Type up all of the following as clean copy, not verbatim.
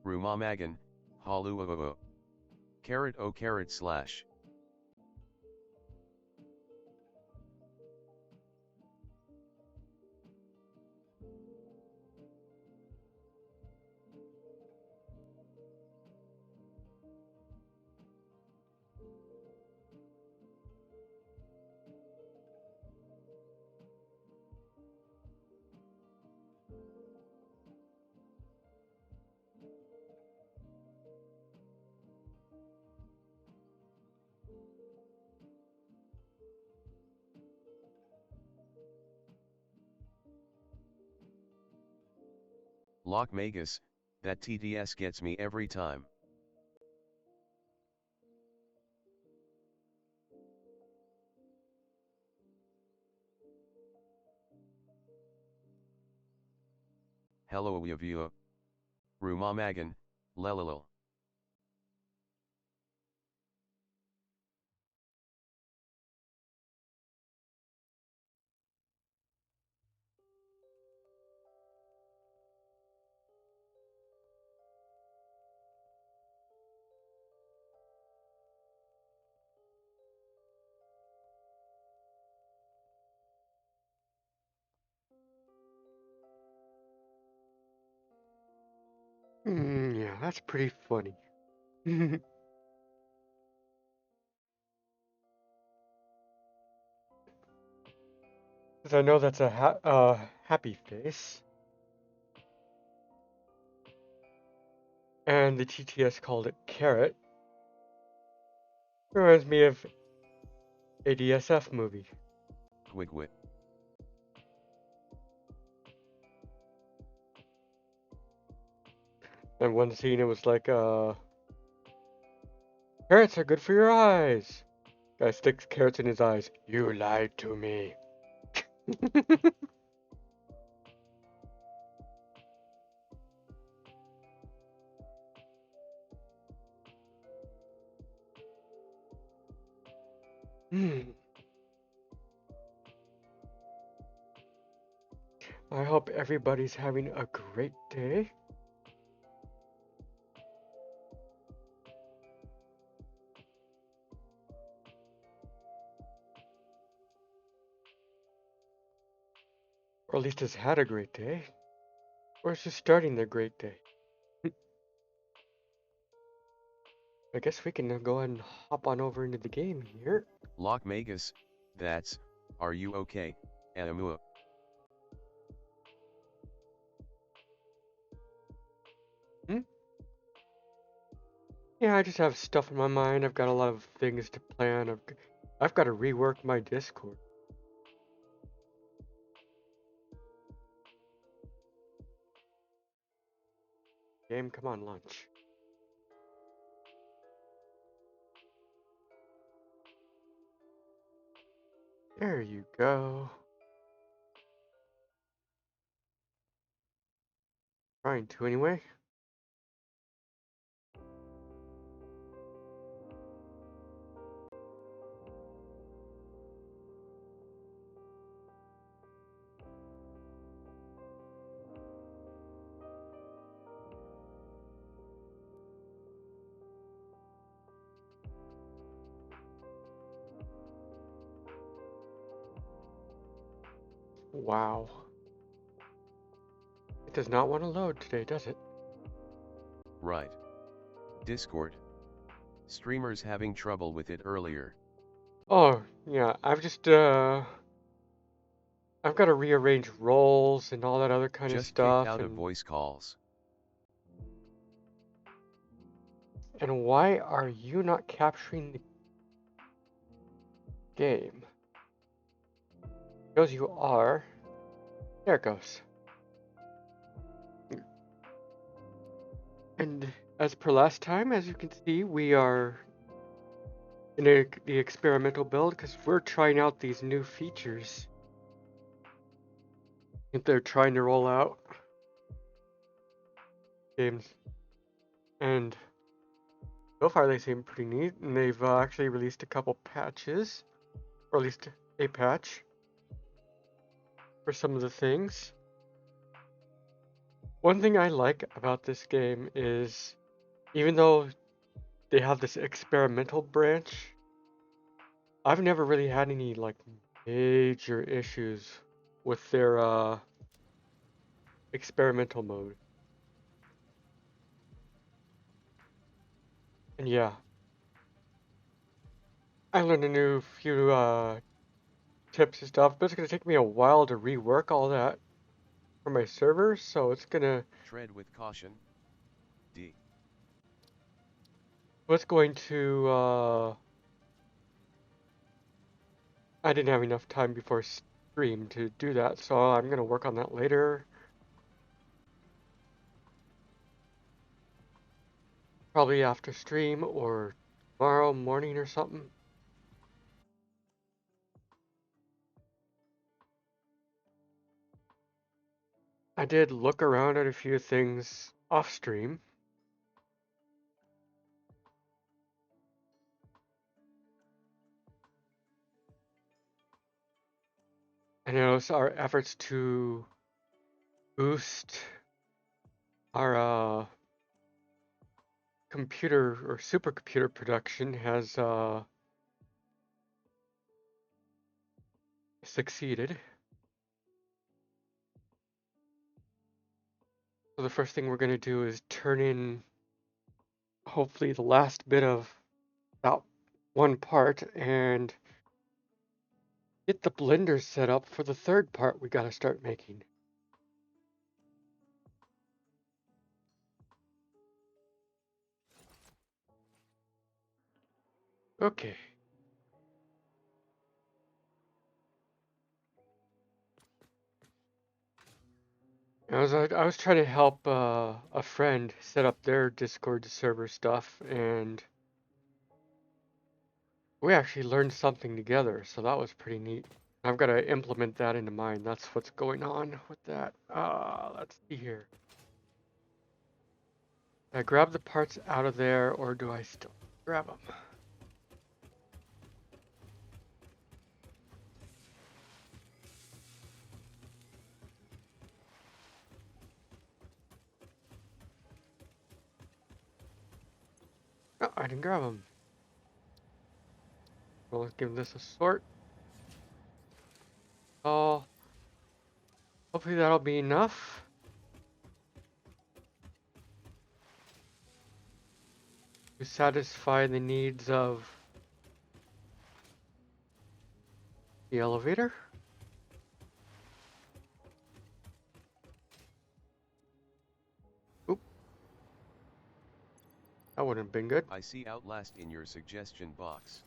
Rumamagan, haluavuvu. Carrot o carrot slash. Lock Magus, that TDS gets me every time. Hello Yavua. Rumamagan, lelilil. Yeah, that's pretty funny. Because I know that's a happy face. And the TTS called it carrot. Reminds me of a DSF movie. Wigwit. And one scene it was like, carrots are good for your eyes. Guy sticks carrots in his eyes. You lied to me. I hope everybody's having a great day. Or at least has had a great day. Or is just starting their great day. I guess we can go ahead and hop on over into the game here. Lock Magus, that's, are you okay, Amua? Yeah, I just have stuff in my mind. I've got a lot of things to plan. I've got to rework my Discord. Game, come on, lunch. There you go. Trying to anyway. Wow. It does not want to load today, does it? Right. Discord. Streamers having trouble with it earlier. Oh, yeah, I've got to rearrange roles and all that other kind of Just kicked stuff. out of voice calls. And why are you not capturing the game? Because you are. There it goes. And as per last time, as you can see, we are in the experimental build because we're trying out these new features that they're trying to roll out games. And so far they seem pretty neat, and they've actually released a couple patches, or at least a patch for some of the things. One thing I like about this game is, even though they have this experimental branch, I've never really had any like major issues with their experimental mode. And yeah, I learned a new few tips and stuff, but it's gonna take me a while to rework all that for my server, so it's gonna Tread with caution. D. what's going to I didn't have enough time before stream to do that, so I'm gonna work on that later. Probably after stream or tomorrow morning or something. I did look around at a few things off stream. I noticed our efforts to boost our computer or supercomputer production has succeeded. So the first thing we're going to do is turn in hopefully the last bit of that one part and get the blender set up for the third part we got to start making. Okay. I was trying to help a friend set up their Discord server stuff, and we actually learned something together, so that was pretty neat. I've got to implement that into mine. That's what's going on with that. Let's see here. Do I grab the parts out of there, or do I still grab them? Oh, I didn't grab them. Well, let's give this a sort. Oh, Hopefully that'll be enough. To satisfy the needs of the elevator. Oop. That wouldn't have been good. I see Outlast in your suggestion box.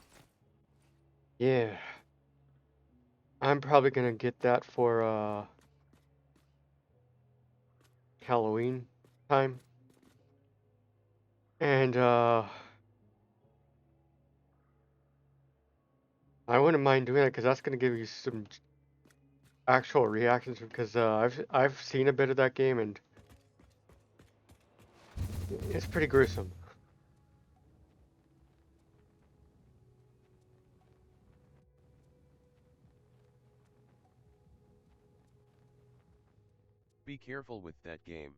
Yeah. I'm probably gonna get that for Halloween time. And I wouldn't mind doing that because that's gonna give you some actual reactions because I've seen a bit of that game and it's pretty gruesome. Be careful with that game.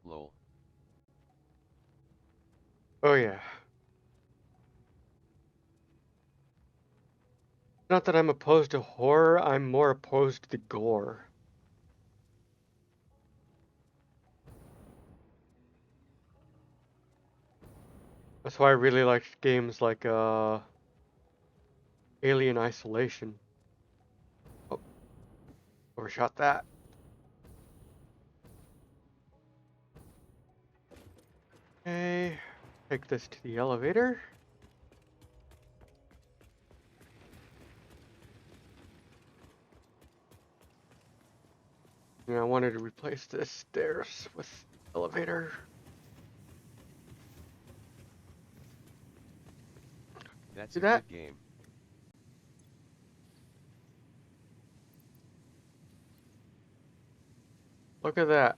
Lol. Oh yeah. Not that I'm opposed to horror, I'm more opposed to the gore. That's why I really like games like Alien Isolation. Oh, overshot that. Okay, take this to the elevator. And I wanted to replace the stairs with elevator. That's Do a that. good game. Look at that.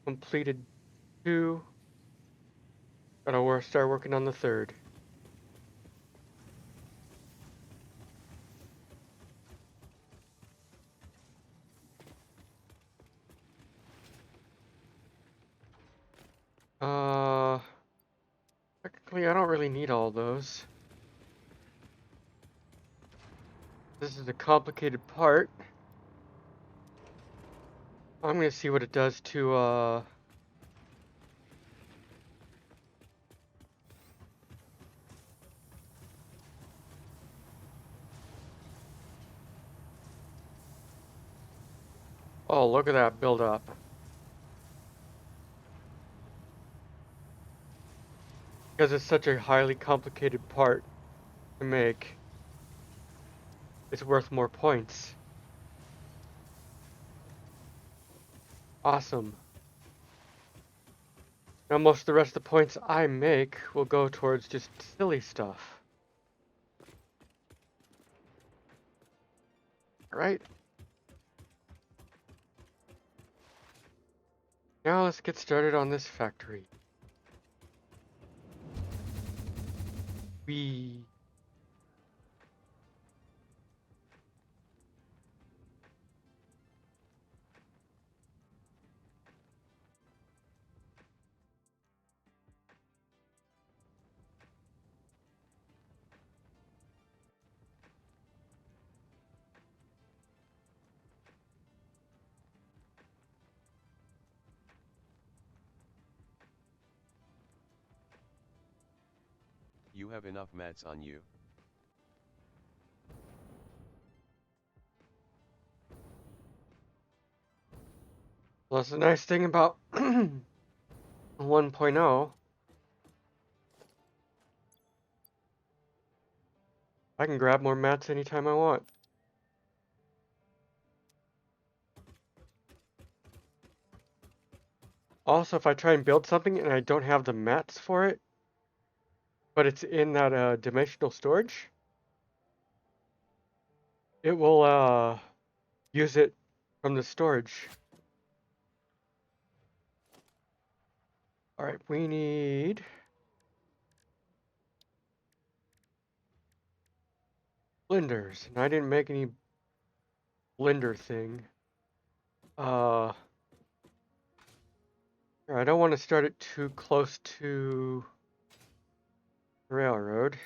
Completed 2. Gotta start working on the 3rd. Uh, Technically I don't really need all those. This is a complicated part. I'm gonna see what it does to oh, look at that build up. Because it's such a highly complicated part to make, it's worth more points. Awesome. Now most of the rest of the points I make will go towards just silly stuff. Alright. Now let's get started on this factory. We You have enough mats on you. Well, that's the nice thing about 1.0. I can grab more mats anytime I want. Also, if I try and build something and I don't have the mats for it, but it's in that dimensional storage, it will use it from the storage. Alright, we need blenders, and I didn't make any blender thing. I don't want to start it too close to the railroad.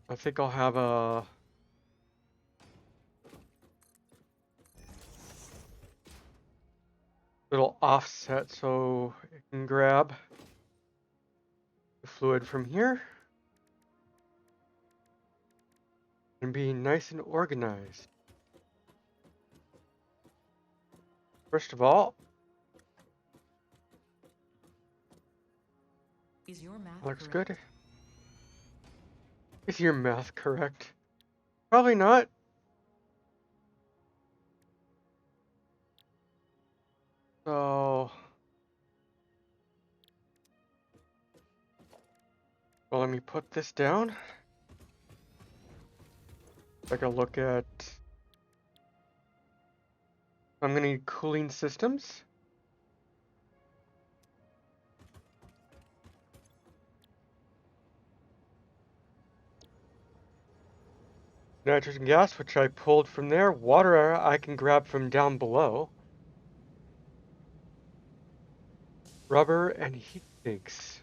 I think I'll have a little offset so it can grab the fluid from here and be nice and organized. First of all, is your math looks correct? good. Is your math correct? Probably not. So, well, let me put this down. Take a look at. I'm going to need cooling systems. Nitrogen gas, which I pulled from there. Water I can grab from down below. Rubber and heat sinks.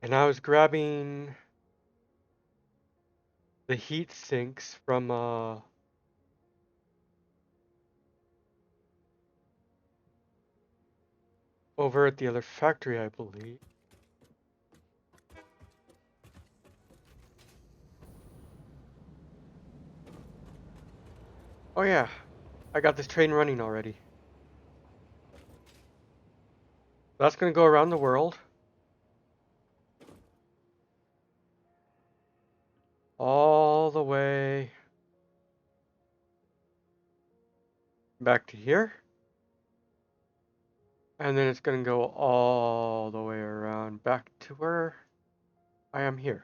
And I was grabbing the heat sinks from over at the other factory, I believe. Oh yeah, I got this train running already. That's gonna go around the world. All the way back to here. And then it's gonna go all the way around back to where I am here.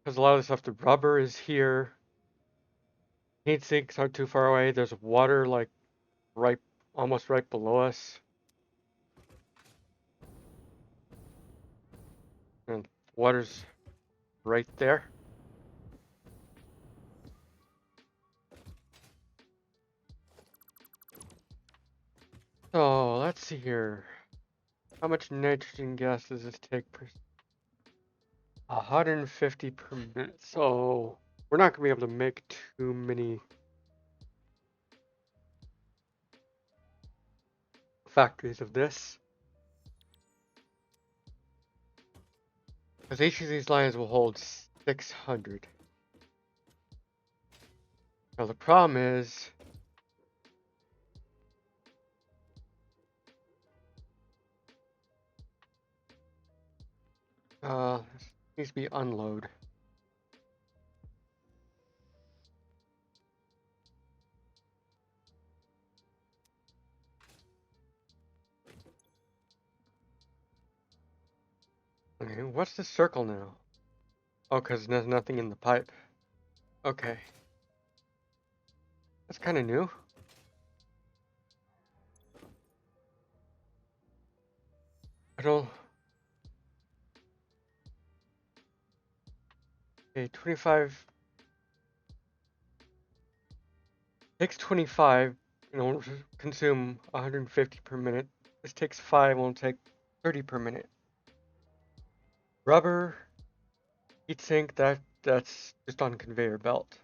Because a lot of the stuff, the rubber is here. Heat sinks aren't too far away. There's water like right, almost right below us. And water's right there. So let's see here. How much nitrogen gas does this take per? 150 per minute. So we're not gonna be able to make too many factories of this. Because each of these lines will hold 600. Now the problem is this needs to be unload. Okay, what's the circle now? Oh, because there's nothing in the pipe. Okay. That's kind of new. I don't... Okay, 25... Takes 25, and it'll consume 150 per minute. This takes 5, and will take 30 per minute. Rubber, heat sink, that's just on conveyor belt.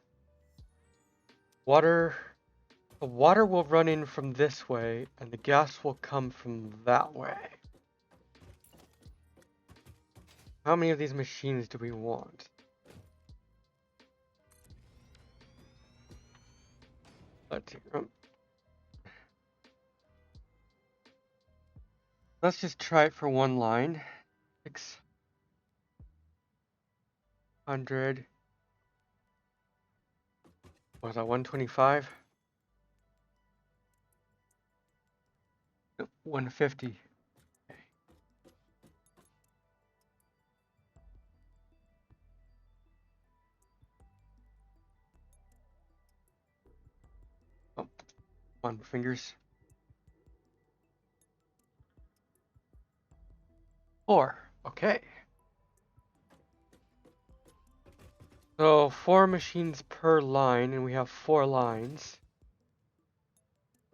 Water, the water will run in from this way, and the gas will come from that way. How many of these machines do we want? Let's just try it for one line. 600. Was that 125? Nope, 150. Oh, on fingers. 4. Okay. So 4 machines per line, and we have 4 lines.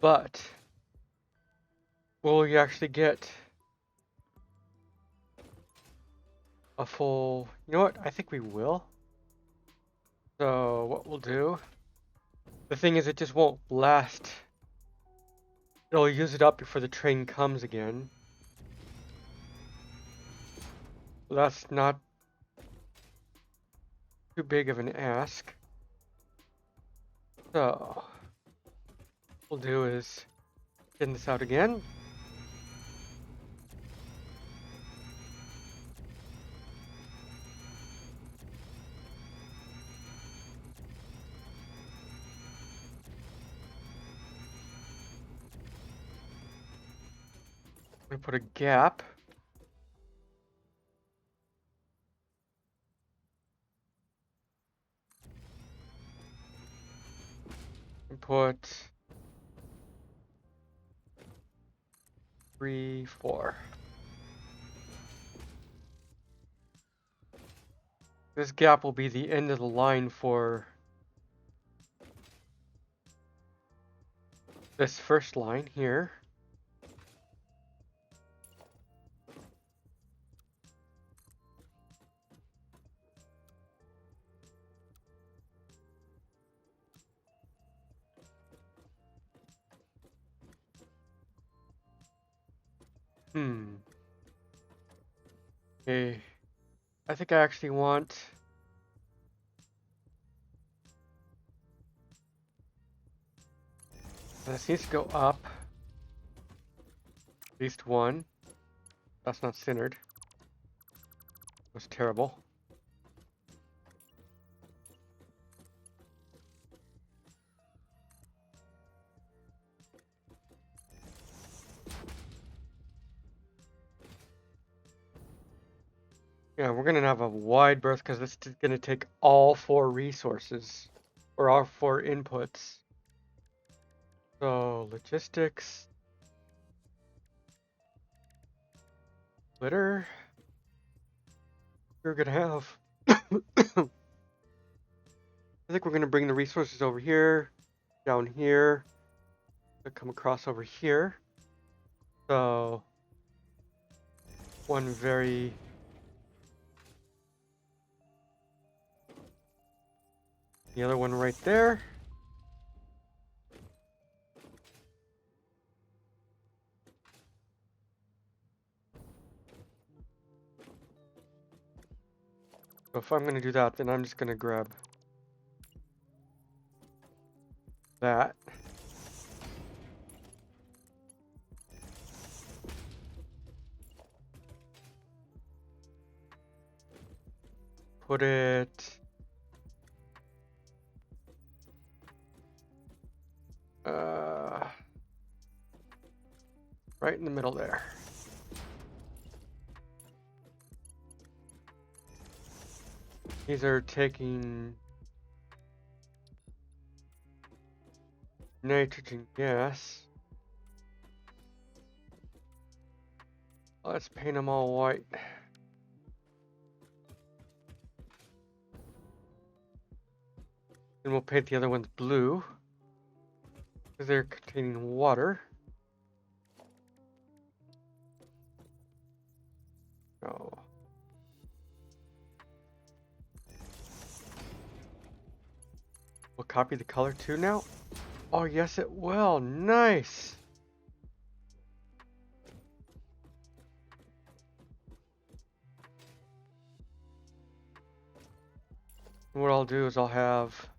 But will you actually get a full... You know what? I think we will. So what we'll do... The thing is, it just won't last. It'll use it up before the train comes again. That's not too big of an ask. So, what we'll do is get this out again. I'm gonna put a gap. And put 3, 4. This gap will be the end of the line for this first line here. Okay. I think I actually want... This needs to go up. At least one. That's not centered. It was terrible. Yeah, we're gonna have a wide berth because this is gonna take all 4 resources, or all 4 inputs. So, logistics. Splitter. We're gonna have... I think we're gonna bring the resources over here, down here, to come across over here. So, one very... The other one right there. So if I'm going to do that, then I'm just going to grab that. Put it... right in the middle there. These are taking nitrogen gas. Let's paint them all white. And we'll paint the other ones blue, because they're containing water. Oh. We'll copy the color too now. Oh yes it will. Nice. And what I'll do is I'll have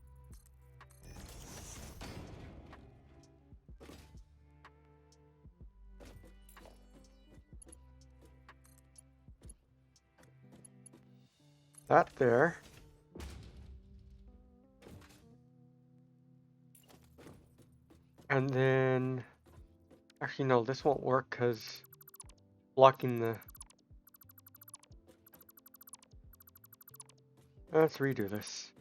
that there. And then, actually no, this won't work because blocking the... Let's redo this.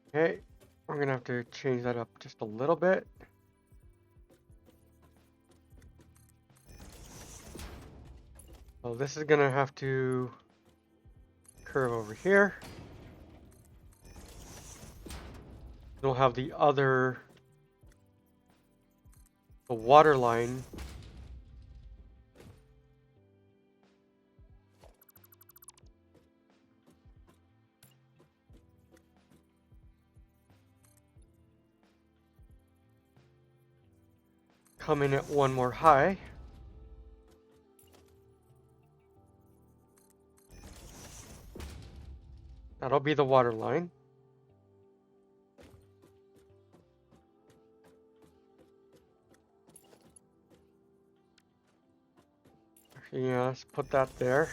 Okay, I'm gonna have to change that up just a little bit. So this is gonna have to curve over here. We'll have the water line come in at one more high. That'll be the water line. Yeah, let's put that there.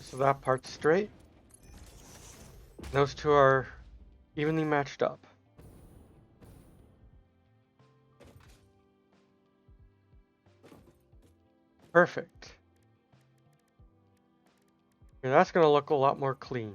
So that part's straight. Those two are evenly matched up. Perfect. Okay, that's going to look a lot more clean.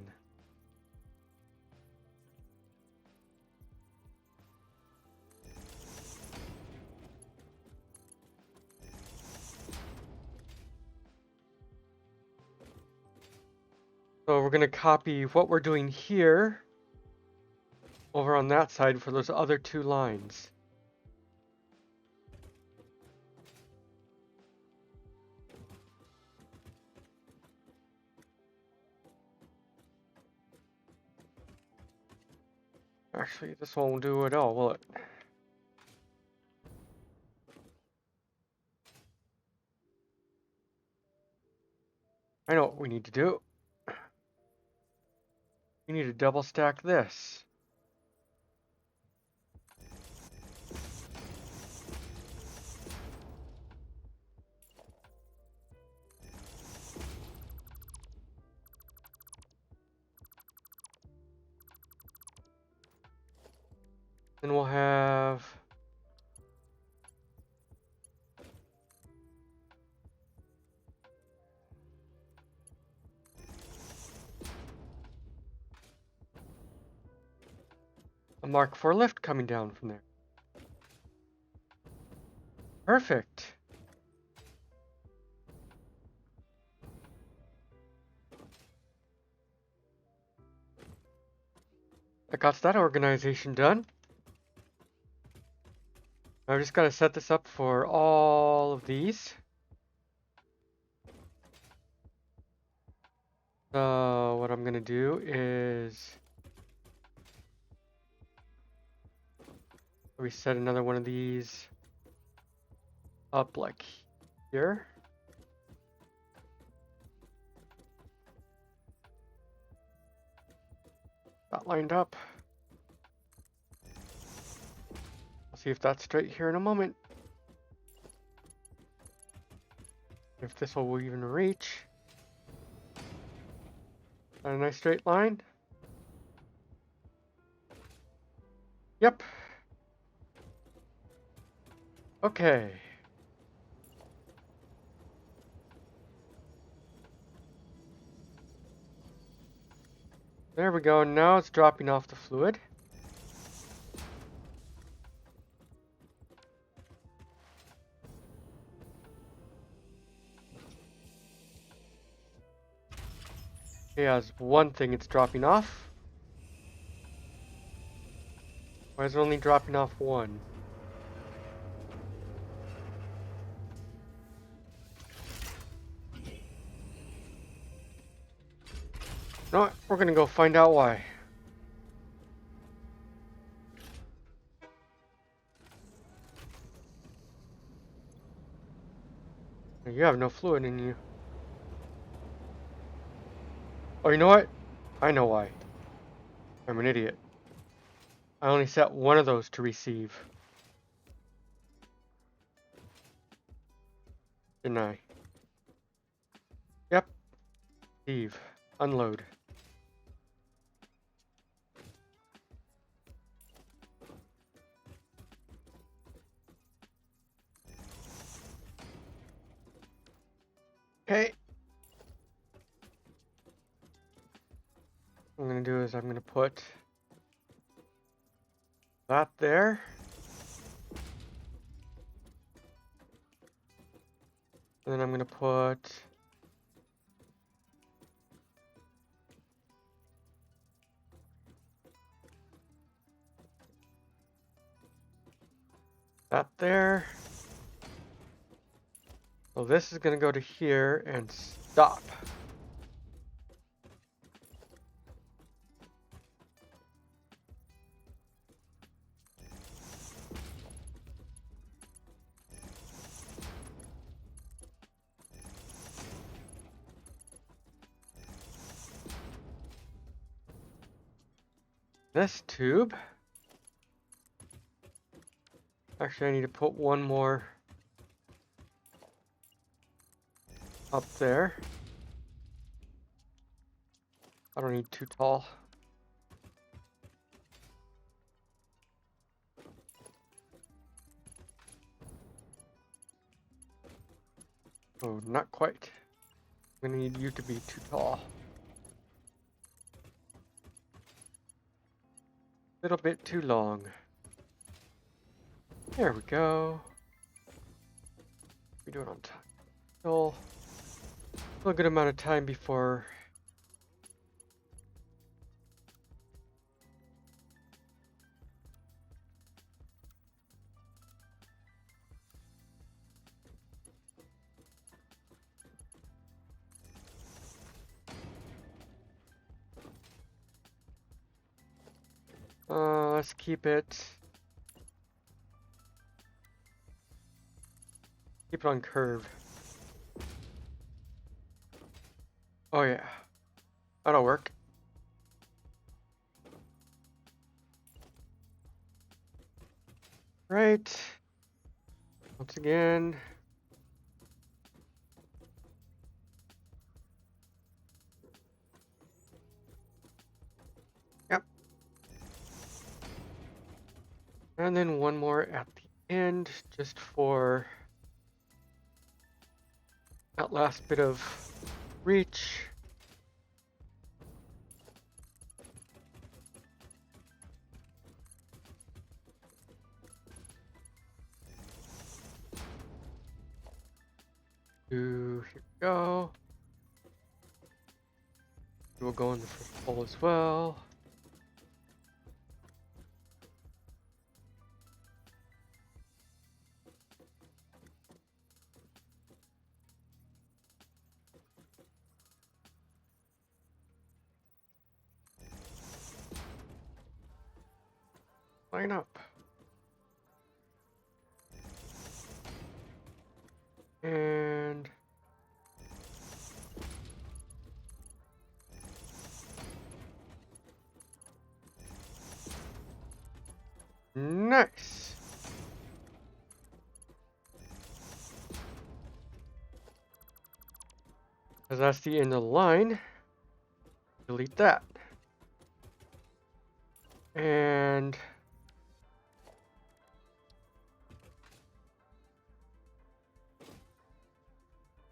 So we're going to copy what we're doing here over on that side for those other two lines. Actually, this won't do it all, will it? I know what we need to do. We need to double stack this. Then we'll have a Mark IV lift coming down from there. Perfect. I got that organization done. I've just got to set this up for all of these. So what I'm going to do is reset another one of these up like here. That lined up. I'll see if that's straight here in a moment. If this will even reach. Got a nice straight line. Yep. Okay. There we go. Now it's dropping off the fluid. Okay, as one thing it's dropping off. Why is it only dropping off one? No, we're gonna go find out why. You have no fluid in you. Oh, you know what? I know why. I'm an idiot. I only set one of those to receive. Didn't I? Yep. Receive. Unload. Okay. What I'm going to do is I'm going to put that there. And then I'm going to put That there. So this is going to go to here and stop. This tube. Actually, I need to put one more up there. I don't need too tall. Oh, not quite. I'm gonna need you to be too tall. A little bit too long. There we go. We do it on time. Still a good amount of time before let's keep it on curve. Oh yeah, that'll work. Right. Once again. Yep. And then one more at the end, just for that last bit of reach. Here we go. We'll go in the first bowl as well. Line up. And nice. Because that's the end of the line. Delete that. And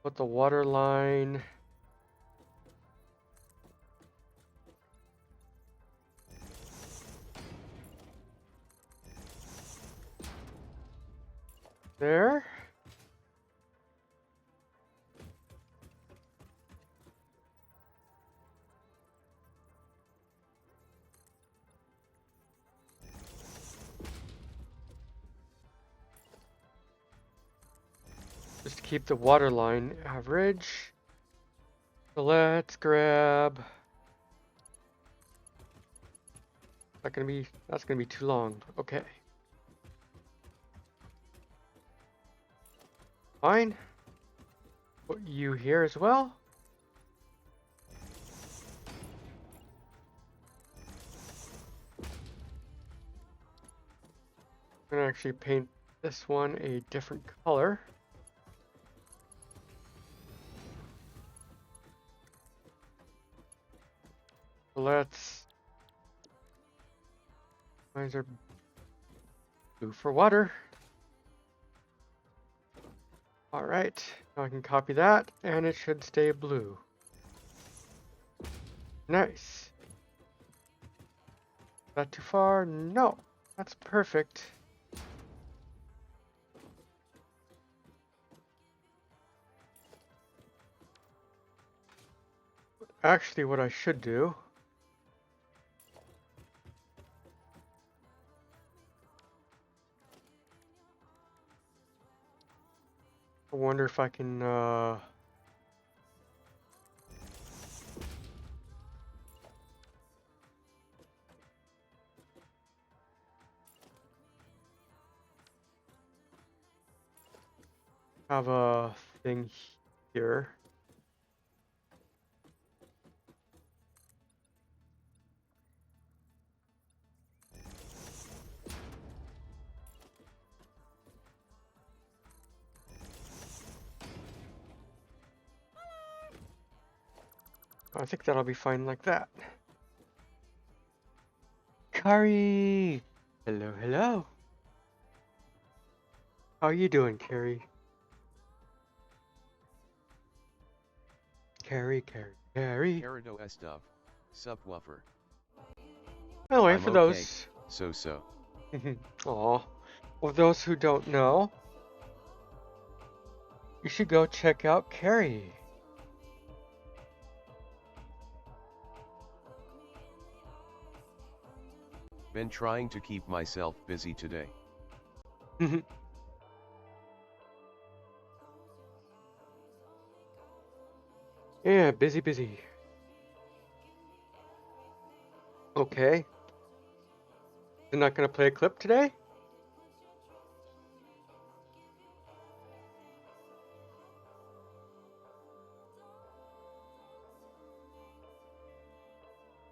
put the water line there. Just to keep the water line average. So let's grab. That's gonna be too long. Okay. Fine. Put you here as well. I'm gonna actually paint this one a different color. Let's. Lines are blue for water. All right, now I can copy that and it should stay blue. Nice. Is that too far? No, that's perfect. Actually, what I should do wonder if I can have a thing here. I think that'll be fine like that. Carrie! Hello, hello. How you doing, Carrie? Carrie. Carido Estov, subwoofer. Anyway, I'm for okay. those... So. Aw. For those who don't know, you should go check out Carrie. Been trying to keep myself busy today. Yeah, busy. Okay. You're not gonna play a clip today?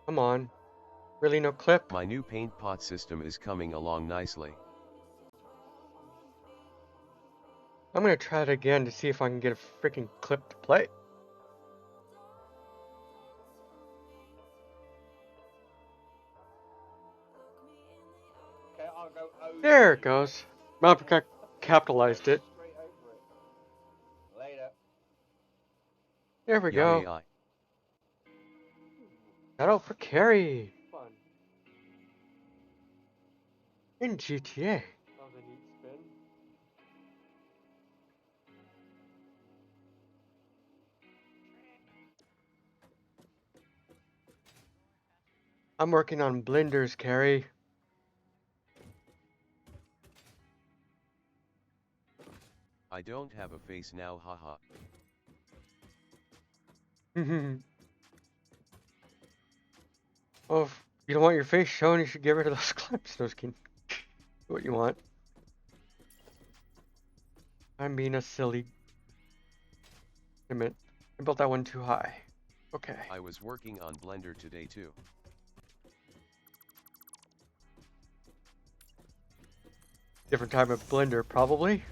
Come on. Really no clip? My new paint pot system is coming along nicely. I'm gonna try it again to see if I can get a freaking clip to play. Okay, I'll go over. There it goes. Malcolm capitalized it. Straight over it. Later. There we Yeah, go. AI. Shout out for Carrie Fun. in GTA. That was a neat spin. I'm working on blenders, Carrie. I don't have a face now, haha. Well, if you don't want your face shown, you should get rid of those clips. Those can do what you want. I'm being a silly. Wait a minute. I built that one too high. Okay. I was working on Blender today too. Different type of blender, probably.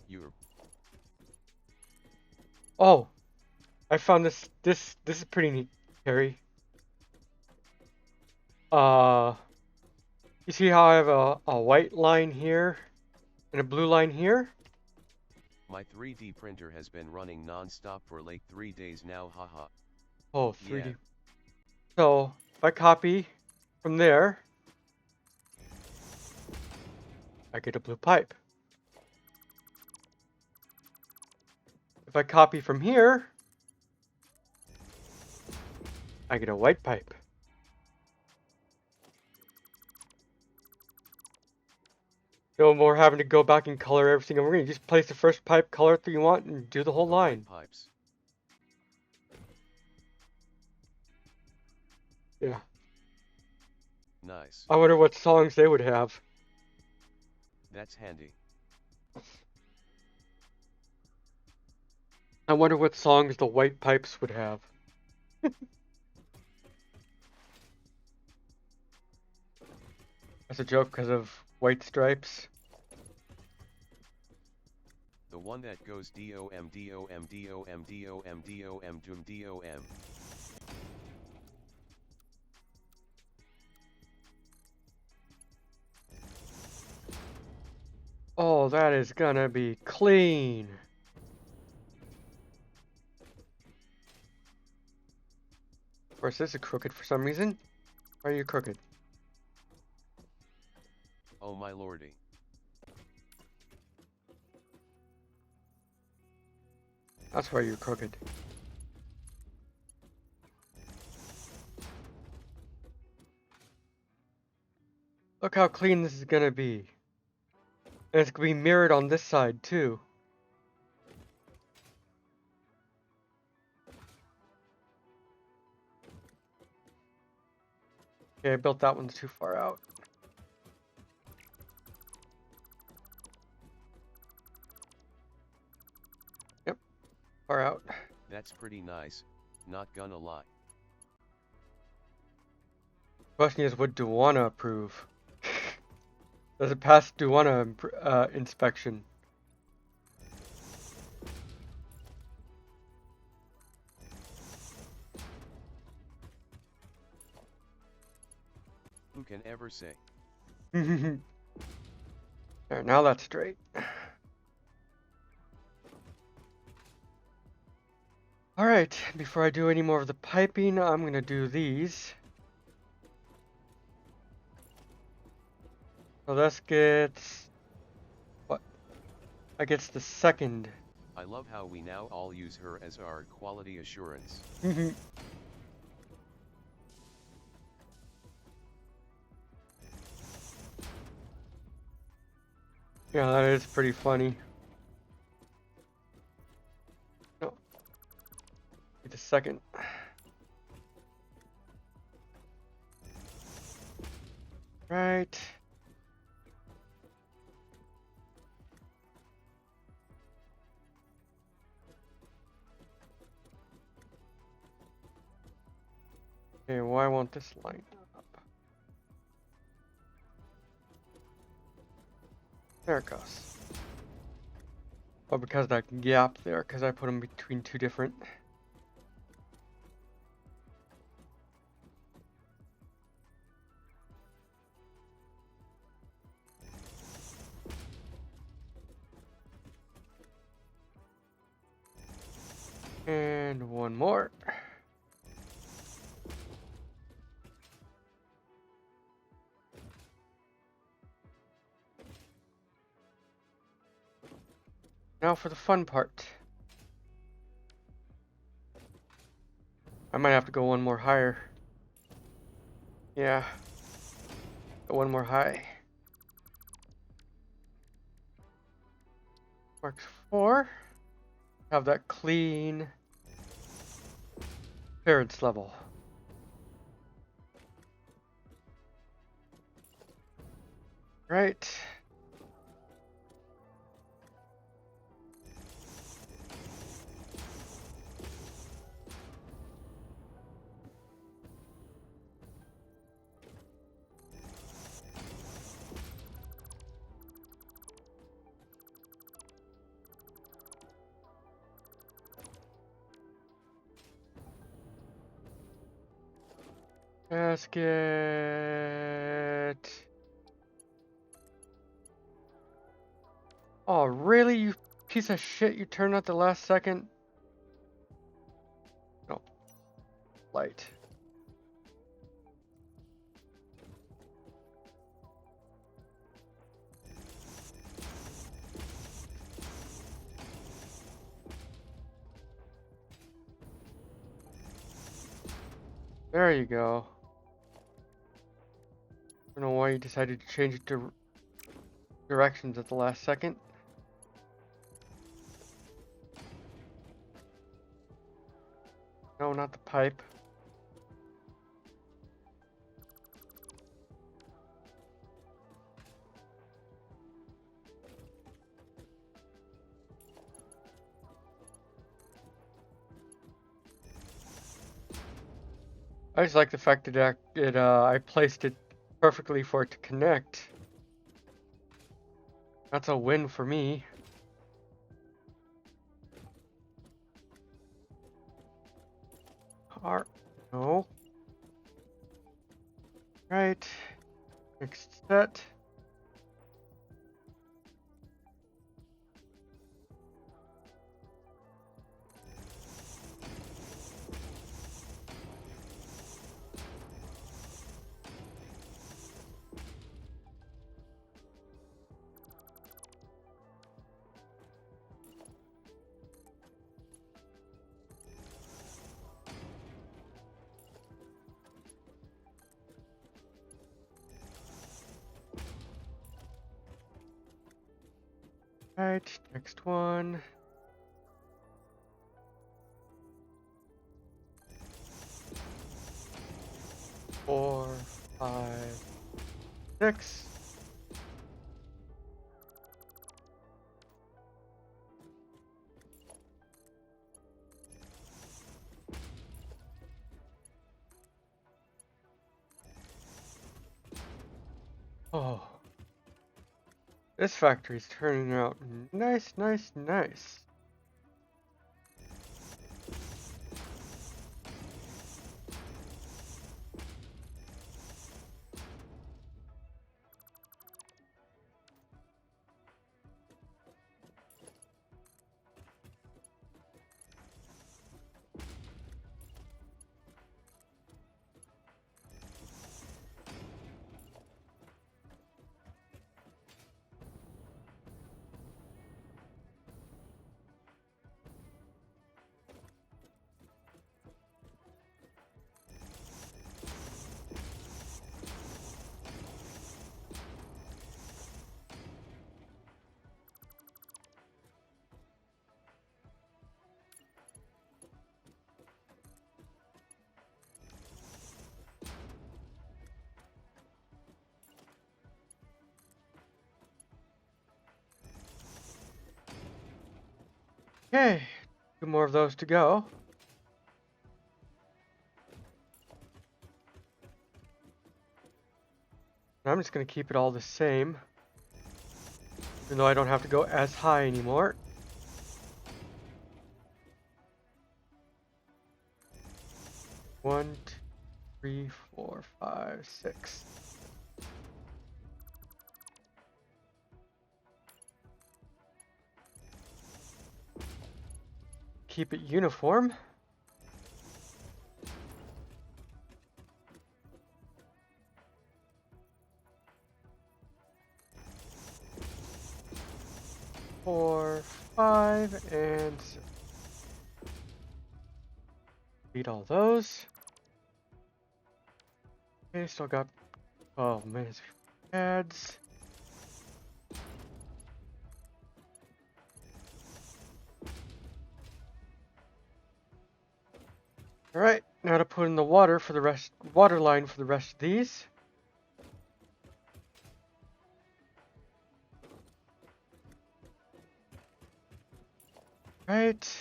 You're... Oh, I found this. This is pretty neat, Carrie. You see how I have a white line here and a blue line here? My 3D printer has been running non-stop for like 3 days now, haha. Oh, 3D. Yeah. So if I copy from there, I get a blue pipe. If I copy from here, I get a white pipe. No more having to go back and color everything. We're going to just place the first pipe, color it that you want, and do the whole line. White pipes. Yeah. Nice. I wonder what songs they would have. That's handy. I wonder what songs the white pipes would have. That's a joke because of white stripes. The one that goes DOM DOM DOM DOM DOM DOM DOM. Oh, that is gonna be clean. Of course, this is crooked for some reason. Why are you crooked? Oh my lordy. That's why you're crooked. Look how clean this is gonna be. And it's gonna be mirrored on this side too. Okay, I built that one too far out. Yep, far out. That's pretty nice, not gonna lie. Question is, would Duana approve? Does it pass Duana inspection? Who can ever say? There, now that's straight. Alright, before I do any more of the piping, I'm gonna do these. So this gets... what? I gets the second. I love how we now all use her as our quality assurance. Yeah, that is pretty funny. No. Get the second. Right. Okay, why won't this line up? There it goes. Oh, because of that gap there, because I put them between two different. And one more. Now for the fun part. I might have to go one more higher. Yeah. Go one more high. Marks 4. Have that clean clearance level. Right. Basket. Oh, really, you piece of shit? You turned out the last second? No. Light. There you go. I don't know why you decided to change it to directions at the last second. No, not the pipe. I just like the fact that I placed it perfectly for it to connect. That's a win for me. No. Right. Next set. Right, next one. Four, 5, 6. Oh, this factory's turning out nice, nice, nice. Okay, 2 more of those to go. And I'm just going to keep it all the same, even though I don't have to go as high anymore. One, 2, 3, 4, 5, 6. Keep it uniform. Four, 5, and beat all those. Okay, still got 12 minutes for ads. All right, now to put in the water for the rest, water line for the rest of these. Right.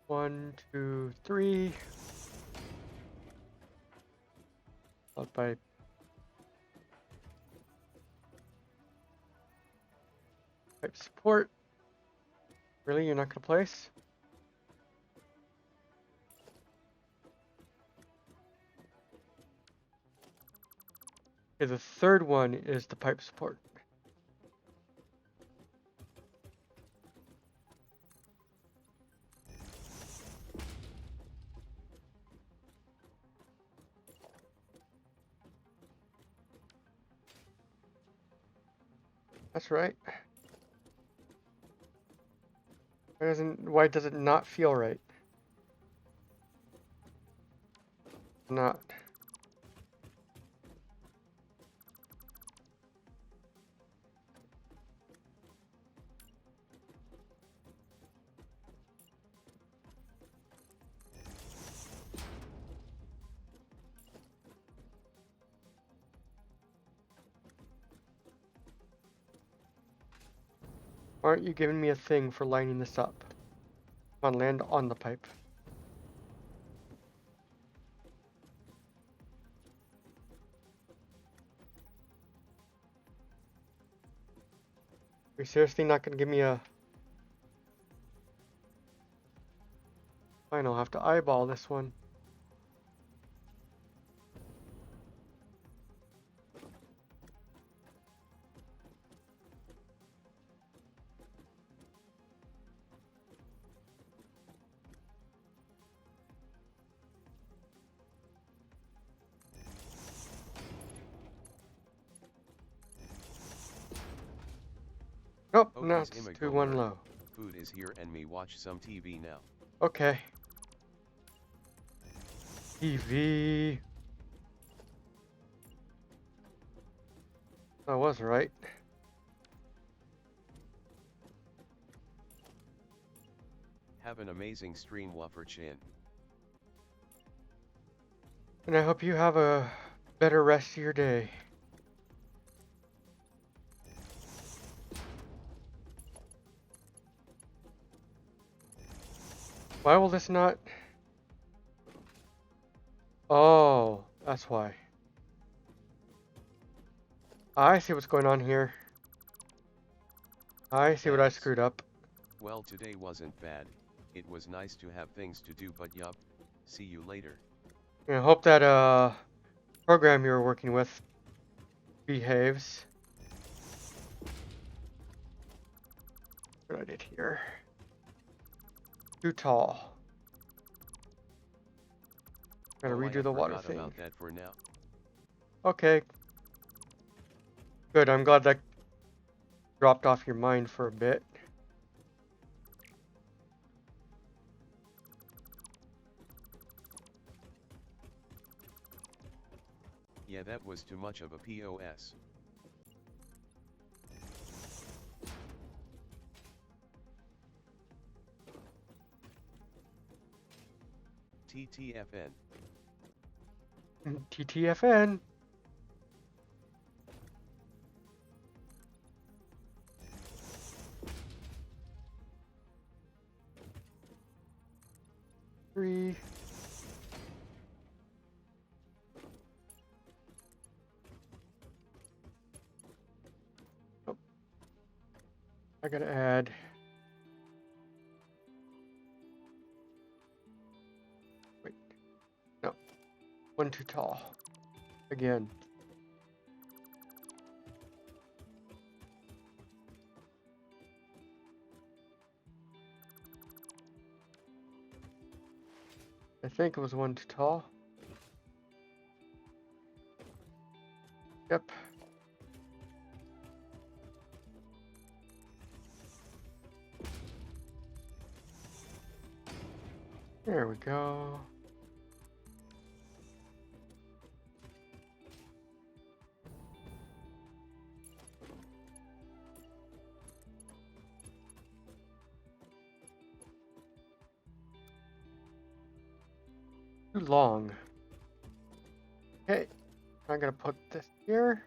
One, 2, 3. Followed by pipe support. Really, you're not gonna place? Okay, the third one is the pipe support. That's right. Why does it not feel right? Not. Why aren't you giving me a thing for lining this up? Come on, land on the pipe. Are you seriously not gonna give me a... Fine, I'll have to eyeball this one. Nope, no, it's 2-1 low. Food is here and me watch some TV now. Okay. TV. I was right. Have an amazing stream, Wuffer Chin. And I hope you have a better rest of your day. Why will this not? Oh, that's why. I see what's going on here. I see what I Thanks. screwed up. Well, today wasn't bad. It was nice to have things to do, but yup. See you later. And I hope that program you were working with behaves. What I did here. Too tall. Gotta Oh, I redo the water forgot thing. about that for now. Okay. Good, I'm glad that dropped off your mind for a bit. Yeah, that was too much of a POS. TTFN. TTFN. Three. Oh. I gotta add. Wait. No. One too tall. Again. I think it was one too tall. Yep. There we go. Too long. Okay, I'm gonna put this here.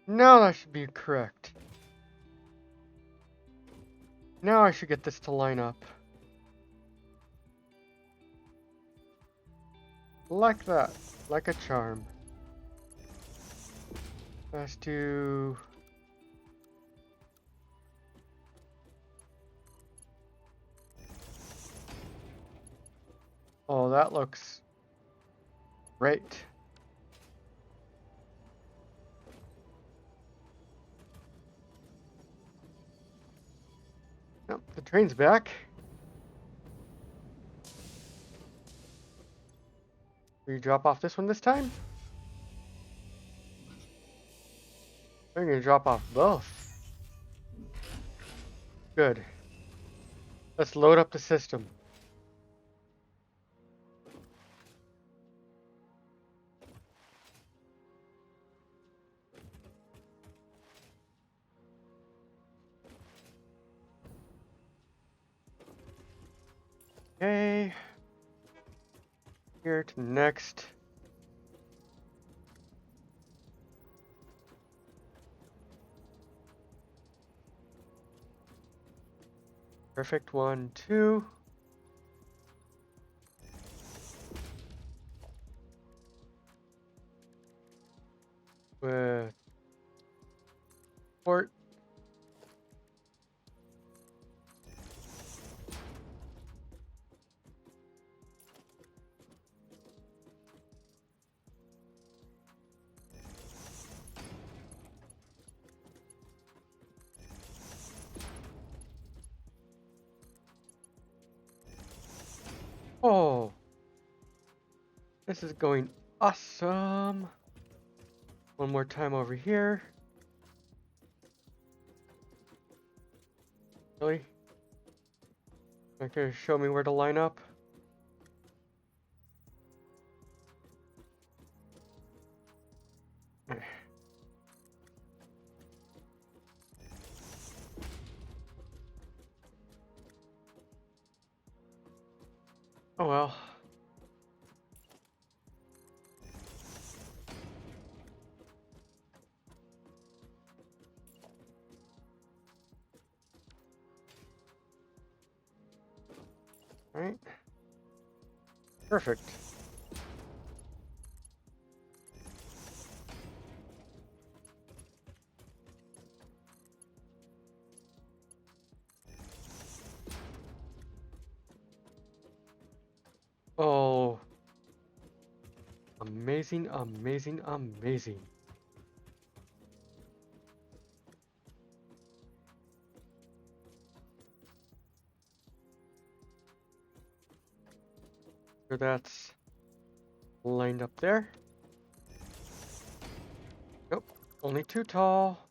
Now that should be correct. Now I should get this to line up. Like that. Like a charm. Let's do... Oh, that looks great. Nope, the train's back. Will you drop off this one this time? I'm gonna drop off both. Good. Let's load up the system. Okay. Here to next. Perfect. 1, 2. With port. This is going awesome. One more time over here. Really? Not gonna show me where to line up? Oh well. Right? Perfect. Oh. Amazing, amazing, amazing. So that's lined up there. Nope, only too tall.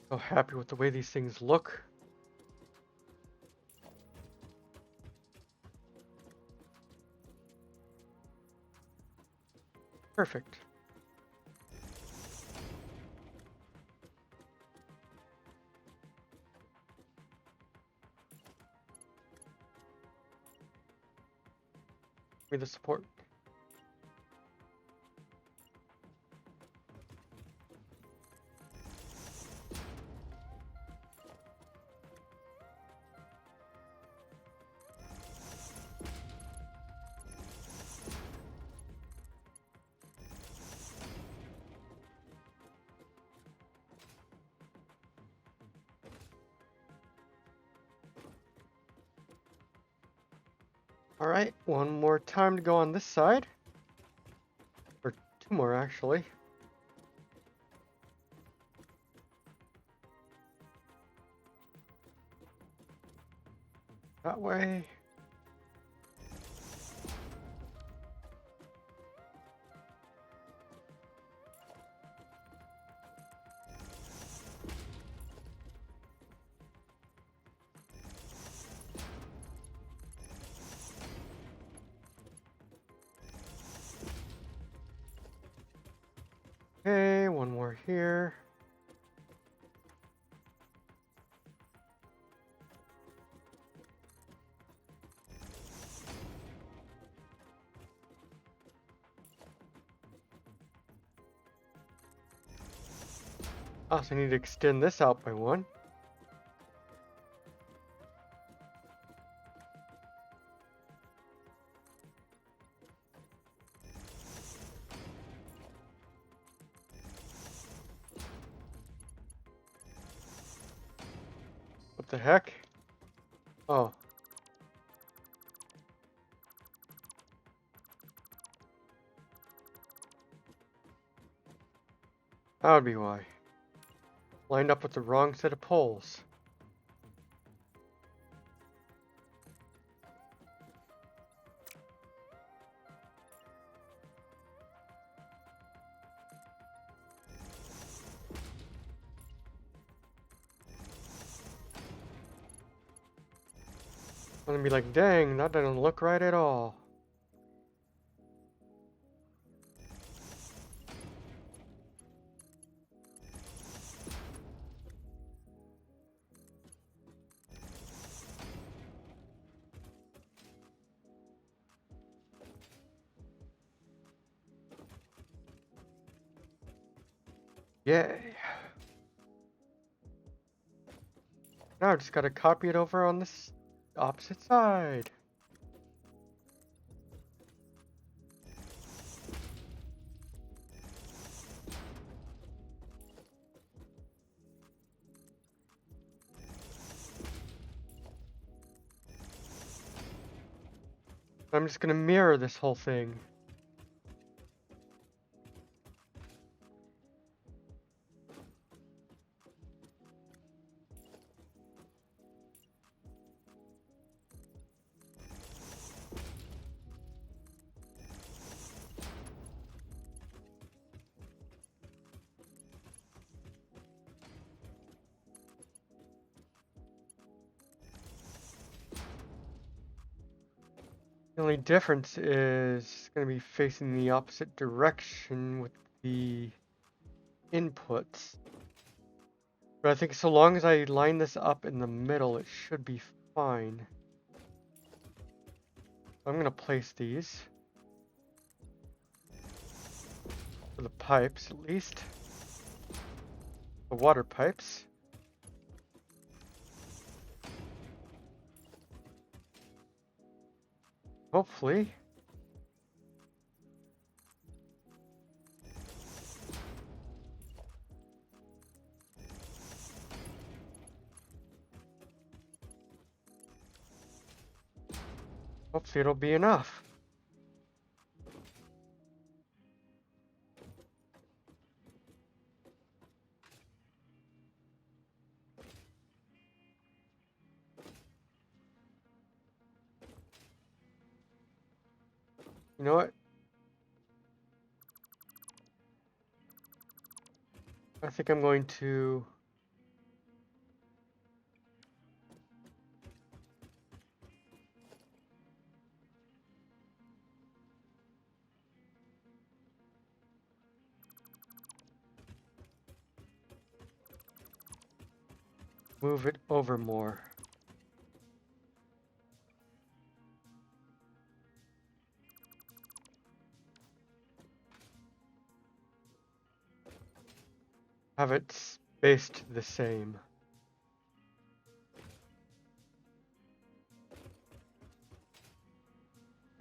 So happy with the way these things look. Perfect. Give me the support. Alright, one more time to go on this side. Or two more, actually. That way. Okay, one more here. Also need to extend this out by one. What the heck? Oh. That would be why. Lined up with the wrong set of poles. I'm gonna be like, dang, that doesn't look right at all. Yay. Now I just gotta copy it over on this opposite side. I'm just gonna mirror this whole thing. The only difference is it's going to be facing the opposite direction with the inputs. But I think so long as I line this up in the middle, it should be fine. I'm going to place these for the pipes at least. The water pipes. Hopefully. Hopefully it'll be enough. You know what? I think I'm going to move it over more. Have it spaced the same.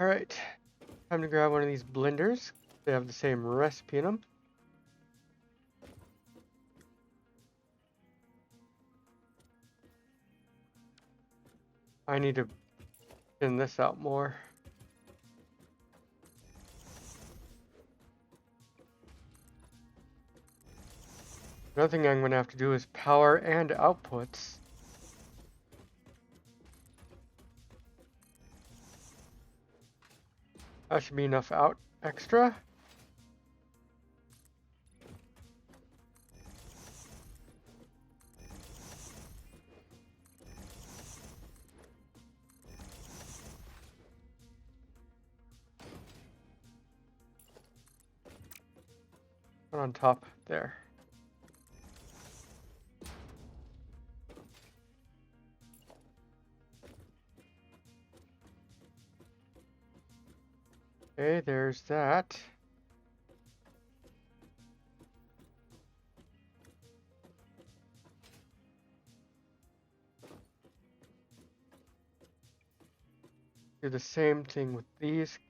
Alright, time to grab one of these blenders. They have the same recipe in them. I need to thin this out more. Another thing I'm going to have to do is power and outputs. That should be enough out extra. One on top there. Okay, there's that. Do the same thing with these.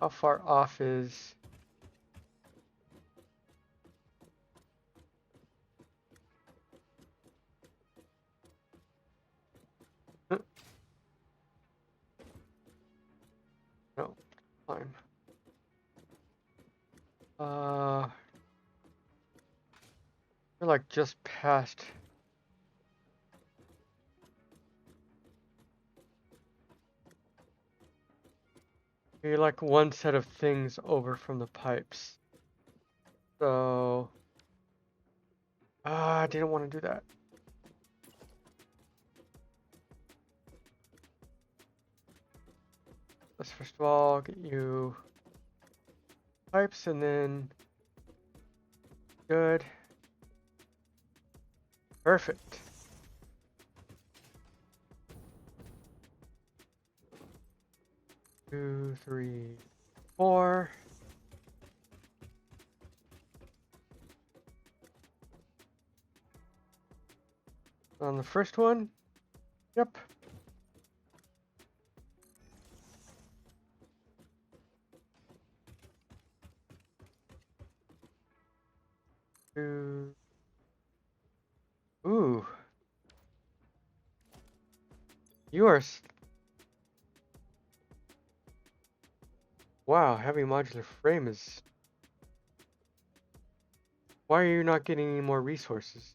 How far off is... No, fine. We're like just past. You're like one set of things over from the pipes. So, I didn't want to do that. Let's first of all get you pipes and then good. Perfect. Two, three, four. On the first one, yep. You are... Wow, heavy modular frame is... Why are you not getting any more resources?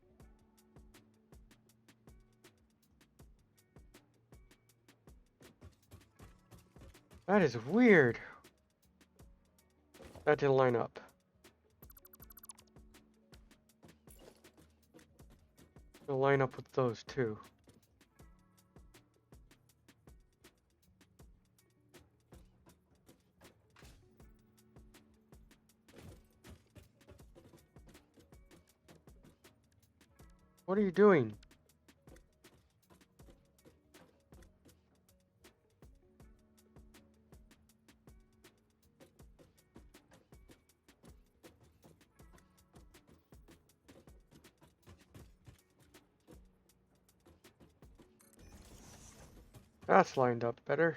That is weird. That didn't line up. It'll line up with those too. What are you doing? That's lined up better.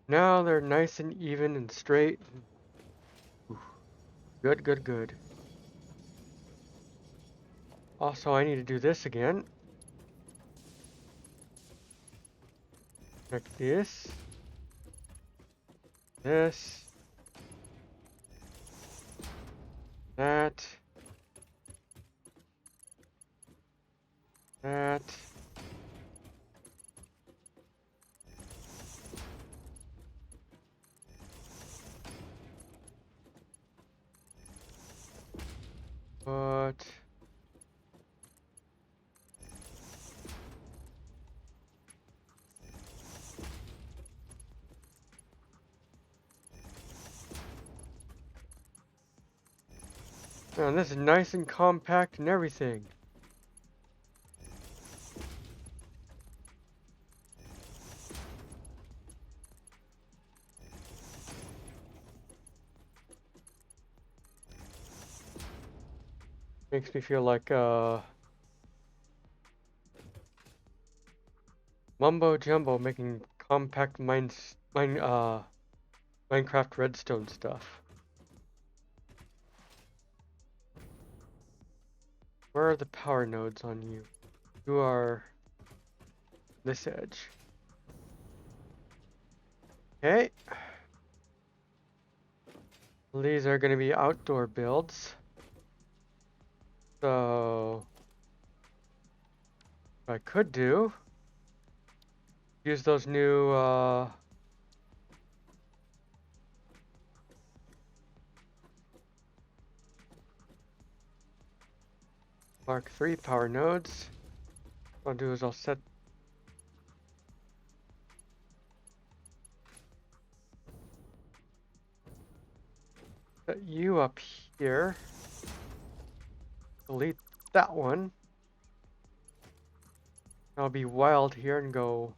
Now they're nice and even and straight. Ooh, good, good, good. Also, I need to do this again. Connect this. This. That. That. But... Man, this is nice and compact and everything. Makes me feel like Mumbo Jumbo making compact Minecraft redstone stuff. Where are the power nodes on you? You are this edge. Okay. These are going to be outdoor builds. So, what I could do, use those new Mark III power nodes. What I'll do is I'll set you up here. Delete that one. I'll be wild here and go.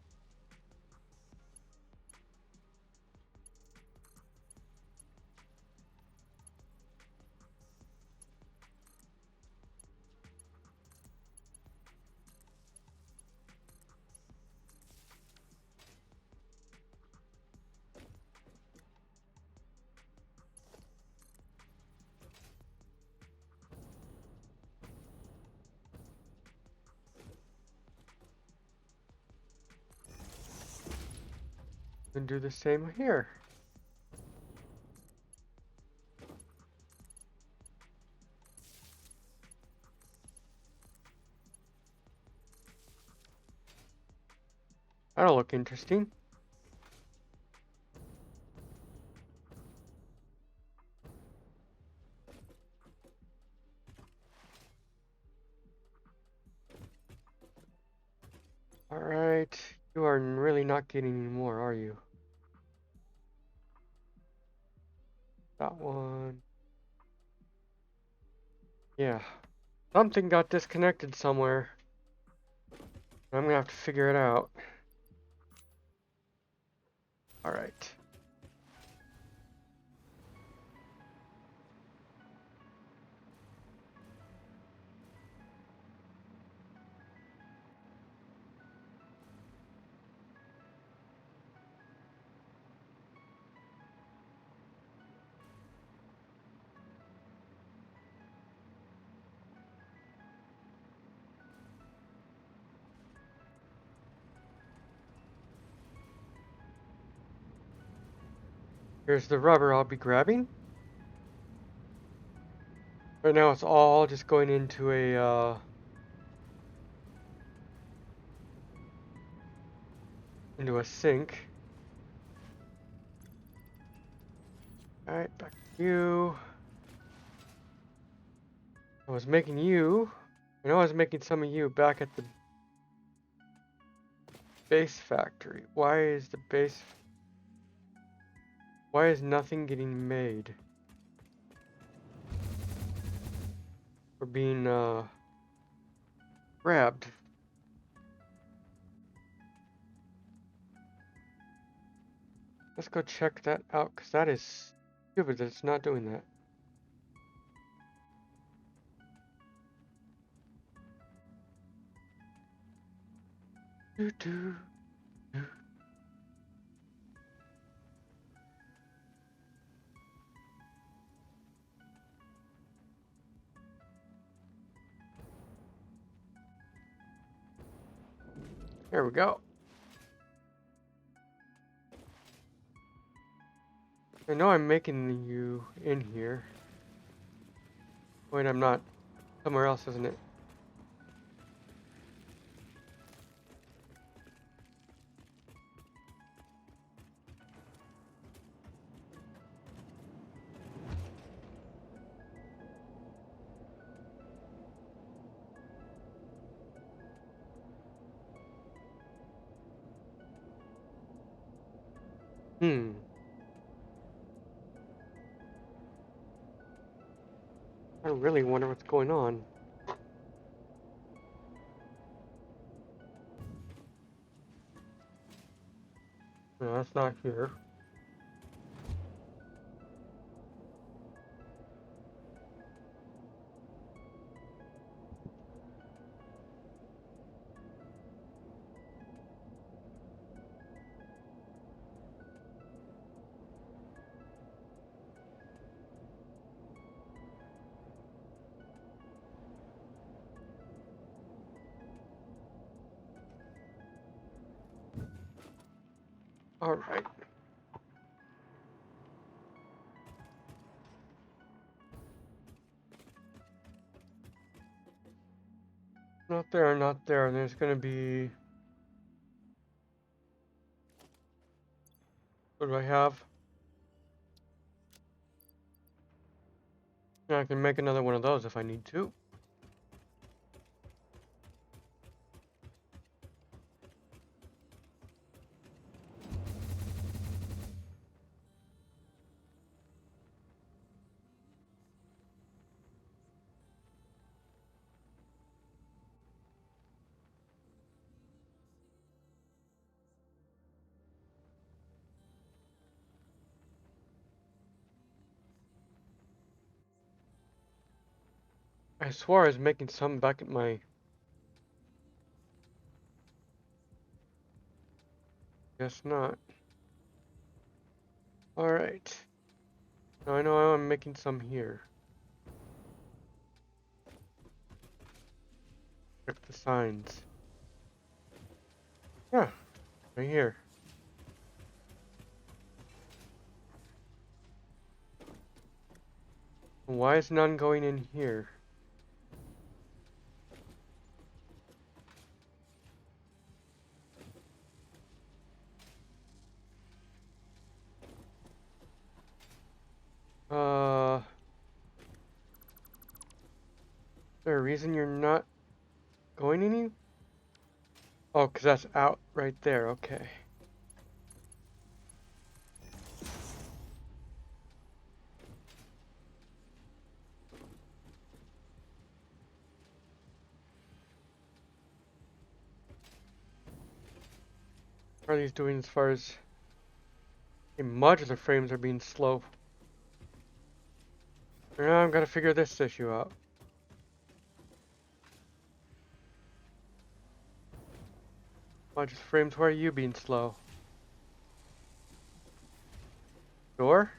And do the same here. That'll look interesting. Alright, you are really not getting any more, are you? That one. Yeah. Something got disconnected somewhere. I'm gonna have to figure it out. Alright. Here's the rubber I'll be grabbing. Right now it's all just going into a sink. Alright, back to you. I was making you. I know I was making some of you back at the base factory. Why is nothing getting made? We're being grabbed. Let's go check that out, because that is stupid that it's not doing that. Doo -doo, doo. There we go. I know I'm making you in here. Wait, I'm not. Somewhere else, isn't it? I really wonder what's going on. No, that's not here. Alright. Not there, not there. There's gonna be... What do I have? Yeah, I can make another one of those if I need to. I swore I was making some back at my... Guess not. Alright. Now I know I'm making some here. Check the signs. Yeah, right here. Why is none going in here? Is there a reason you're not going any? Oh, 'cause that's out right there, okay. What are these doing as far as... The modular frames are being slow. Now I've got to figure this issue out. Modular frames, why are you being slow? Door?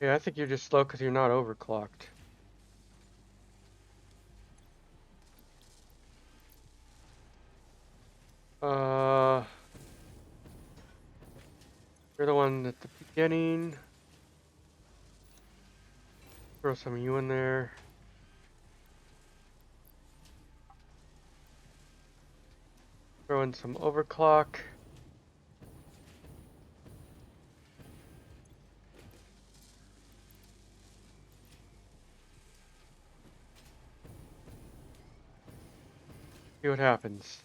Yeah, I think you're just slow because you're not overclocked. You're the one at the beginning. Throw some of you in there. Throw in some overclock. See what happens.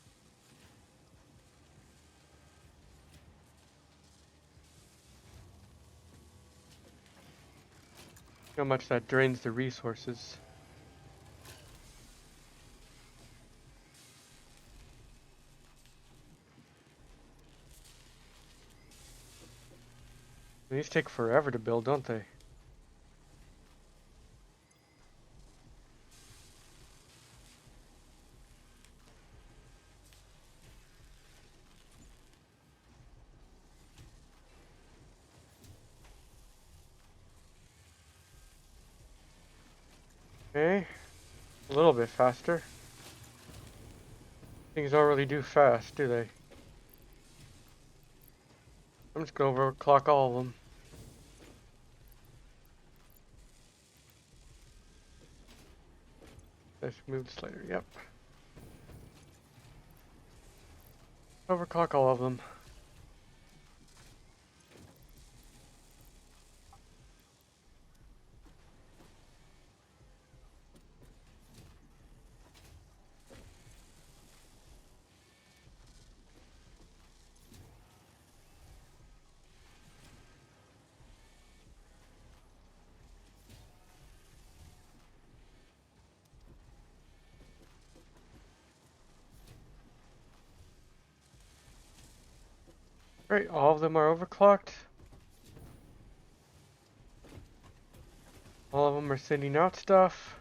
How much that drains the resources. These take forever to build, don't they? Okay. A little bit faster. Things don't really do fast, do they? I'm just gonna overclock all of them. Let's move the slider, yep. Overclock all of them. Great, all of them are overclocked. All of them are sending out stuff.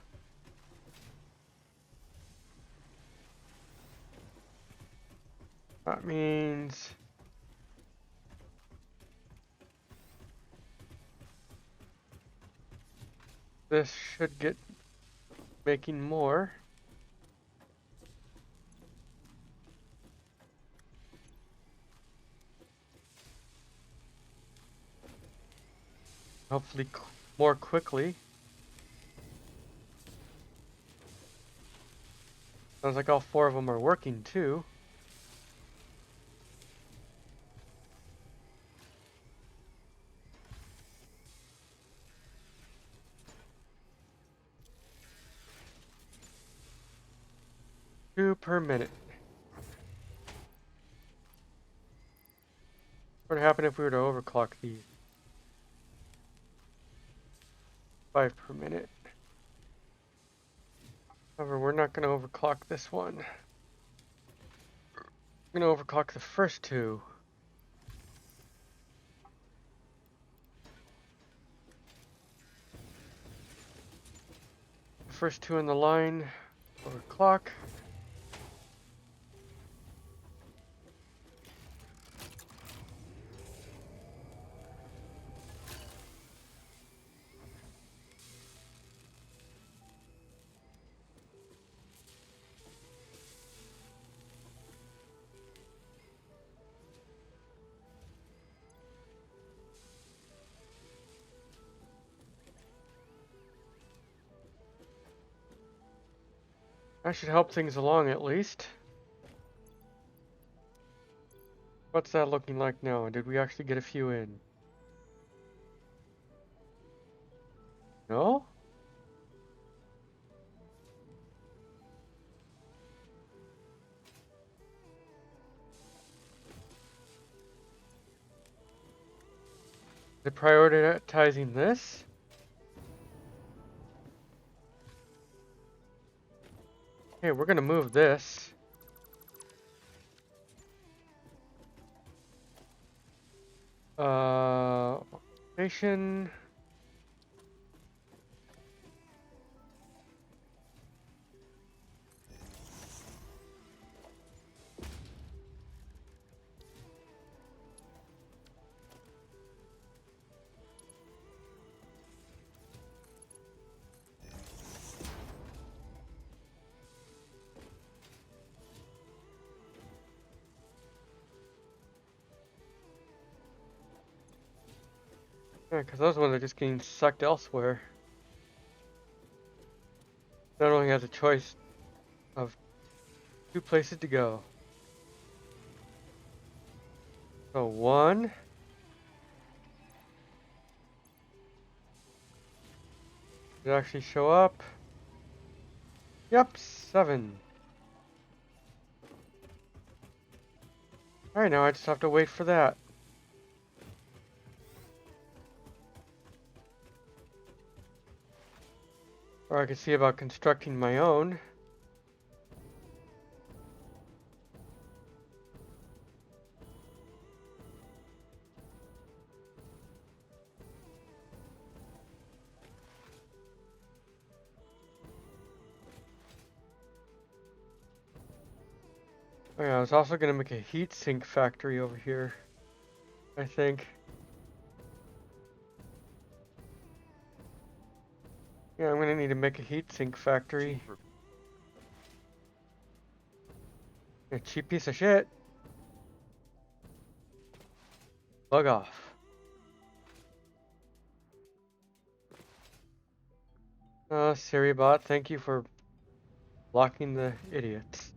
That means this should get making more. Hopefully more quickly. Sounds like all 4 of them are working too. Two per minute. What would happen if we were to overclock these? 5 per minute. However, we're not going to overclock this one. We're going to overclock the first 2. The first 2 in the line, overclock. That should help things along at least. What's that looking like now? Did we actually get a few in? No? They're prioritizing this? Okay, we're gonna move this. Station. Yeah, because those ones are just getting sucked elsewhere. Not only has a choice of 2 places to go. So 1. Did it actually show up? Yep, 7. Alright, now I just have to wait for that. Or I can see about constructing my own. Oh yeah, I was also going to make a heat sink factory over here, I think. Yeah, I'm going to need to make a heat sink factory. A cheap piece of shit. Bug off. Siri bot, thank you for blocking the idiots.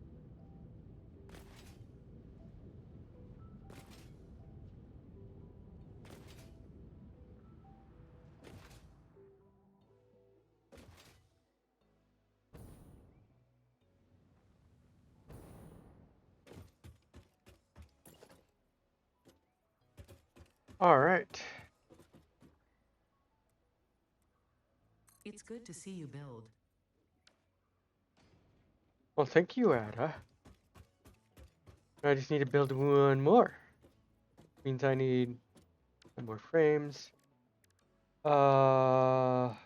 Alright. It's good to see you build. Well, thank you, Ada. I just need to build one more. Means I need some more frames. Crafting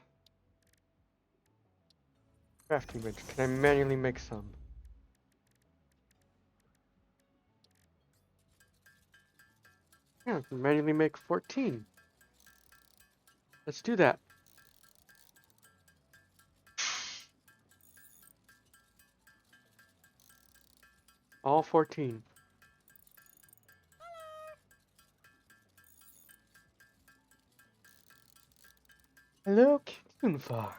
bench. Can I manually make some? Yeah, I can manually make 14. Let's do that. All 14. Hello, Kinfa.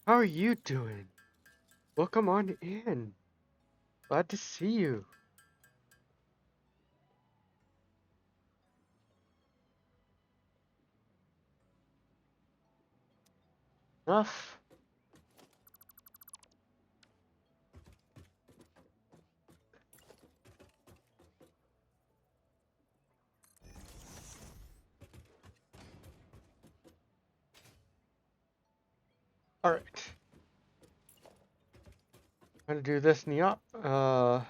How are you doing? Welcome on in. Glad to see you. Enough. Alright. I'm gonna do this in the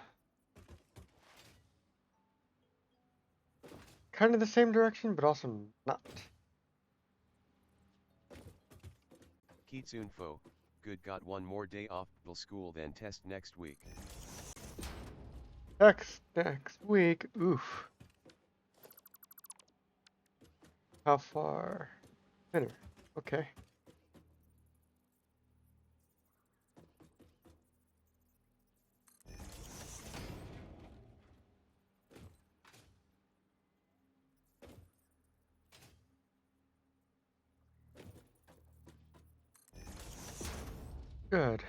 kind of the same direction, but also not. Kitsunfo, good, got one more day off till school, then test next week. Next week. Oof. How far? Center. Okay. Good.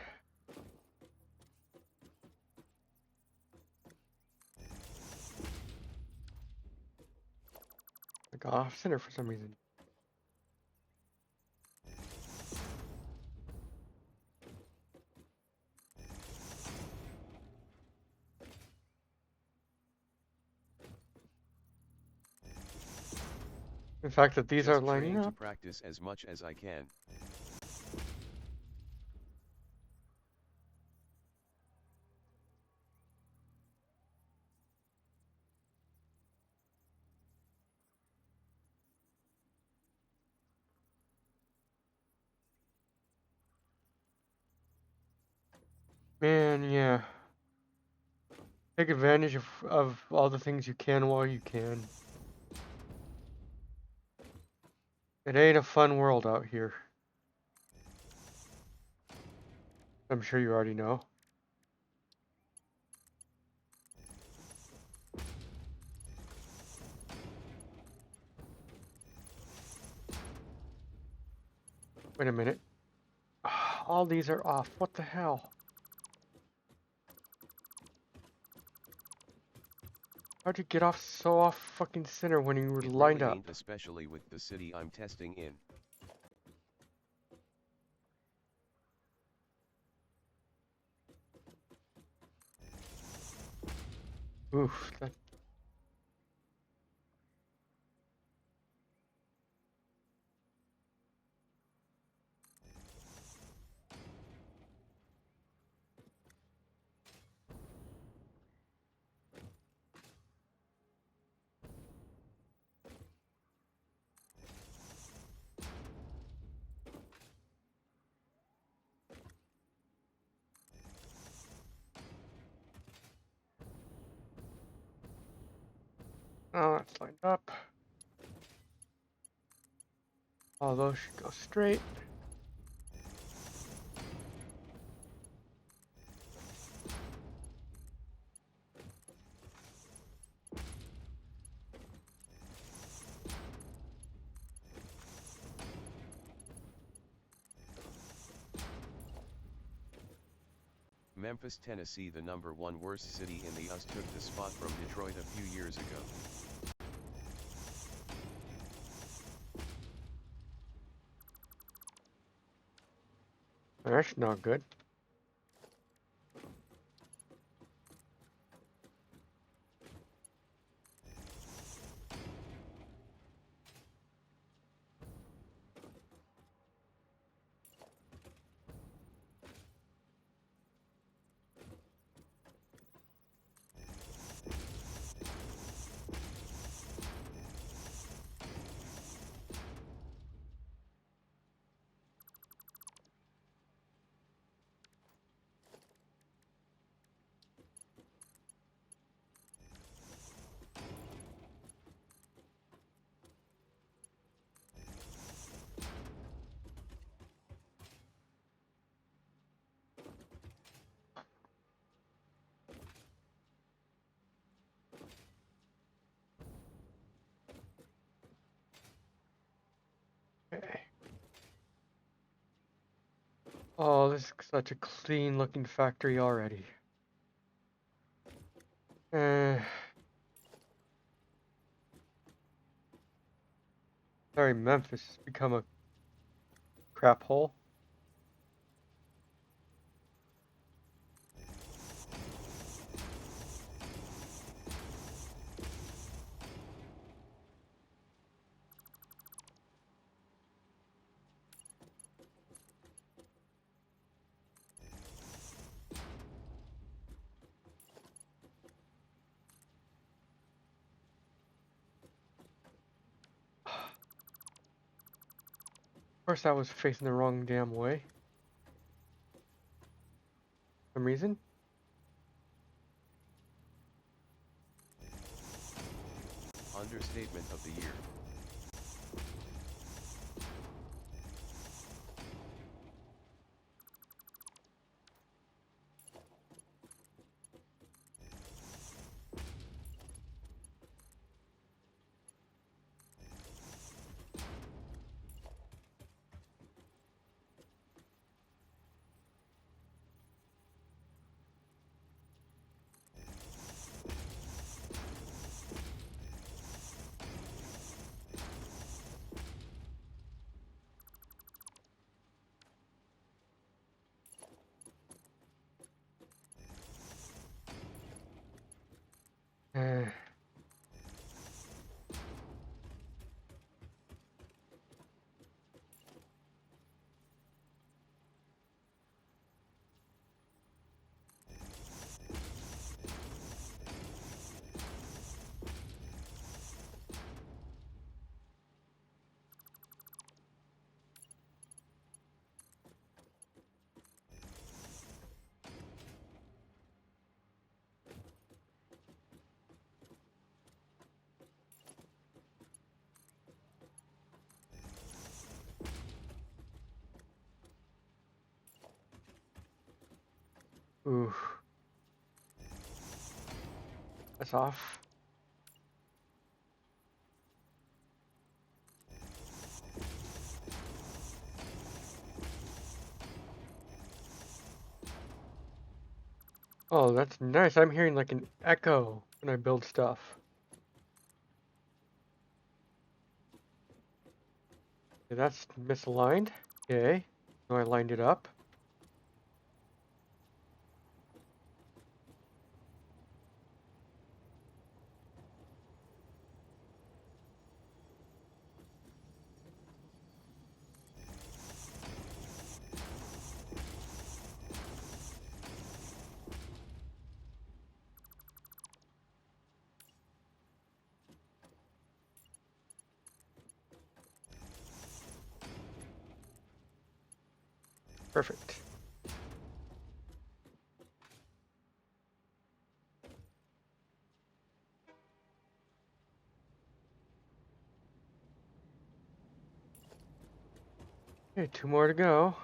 I got off center for some reason. In fact, that these Just are lining trying up. to practice as much as I can. Man, yeah. Take advantage of all the things you can while you can. It ain't a fun world out here. I'm sure you already know. Wait a minute. All these are off. What the hell? How'd you get off so off fucking center when you were It lined really up? ain't, especially with the city I'm testing in. Oof. That... Oh, it's lined up. All those should go straight. Memphis, Tennessee, the #1 worst city in the US, took the spot from Detroit a few years ago. That's not good. Okay. Oh, this is such a clean looking factory already. Sorry, Memphis has become a crap hole. Of course, I was facing the wrong damn way. For some reason. Understatement of the year. Uh, ooh. That's off. Oh, that's nice. I'm hearing like an echo when I build stuff. Okay, that's misaligned. Okay. So I lined it up. Perfect. Okay, 2 more to go.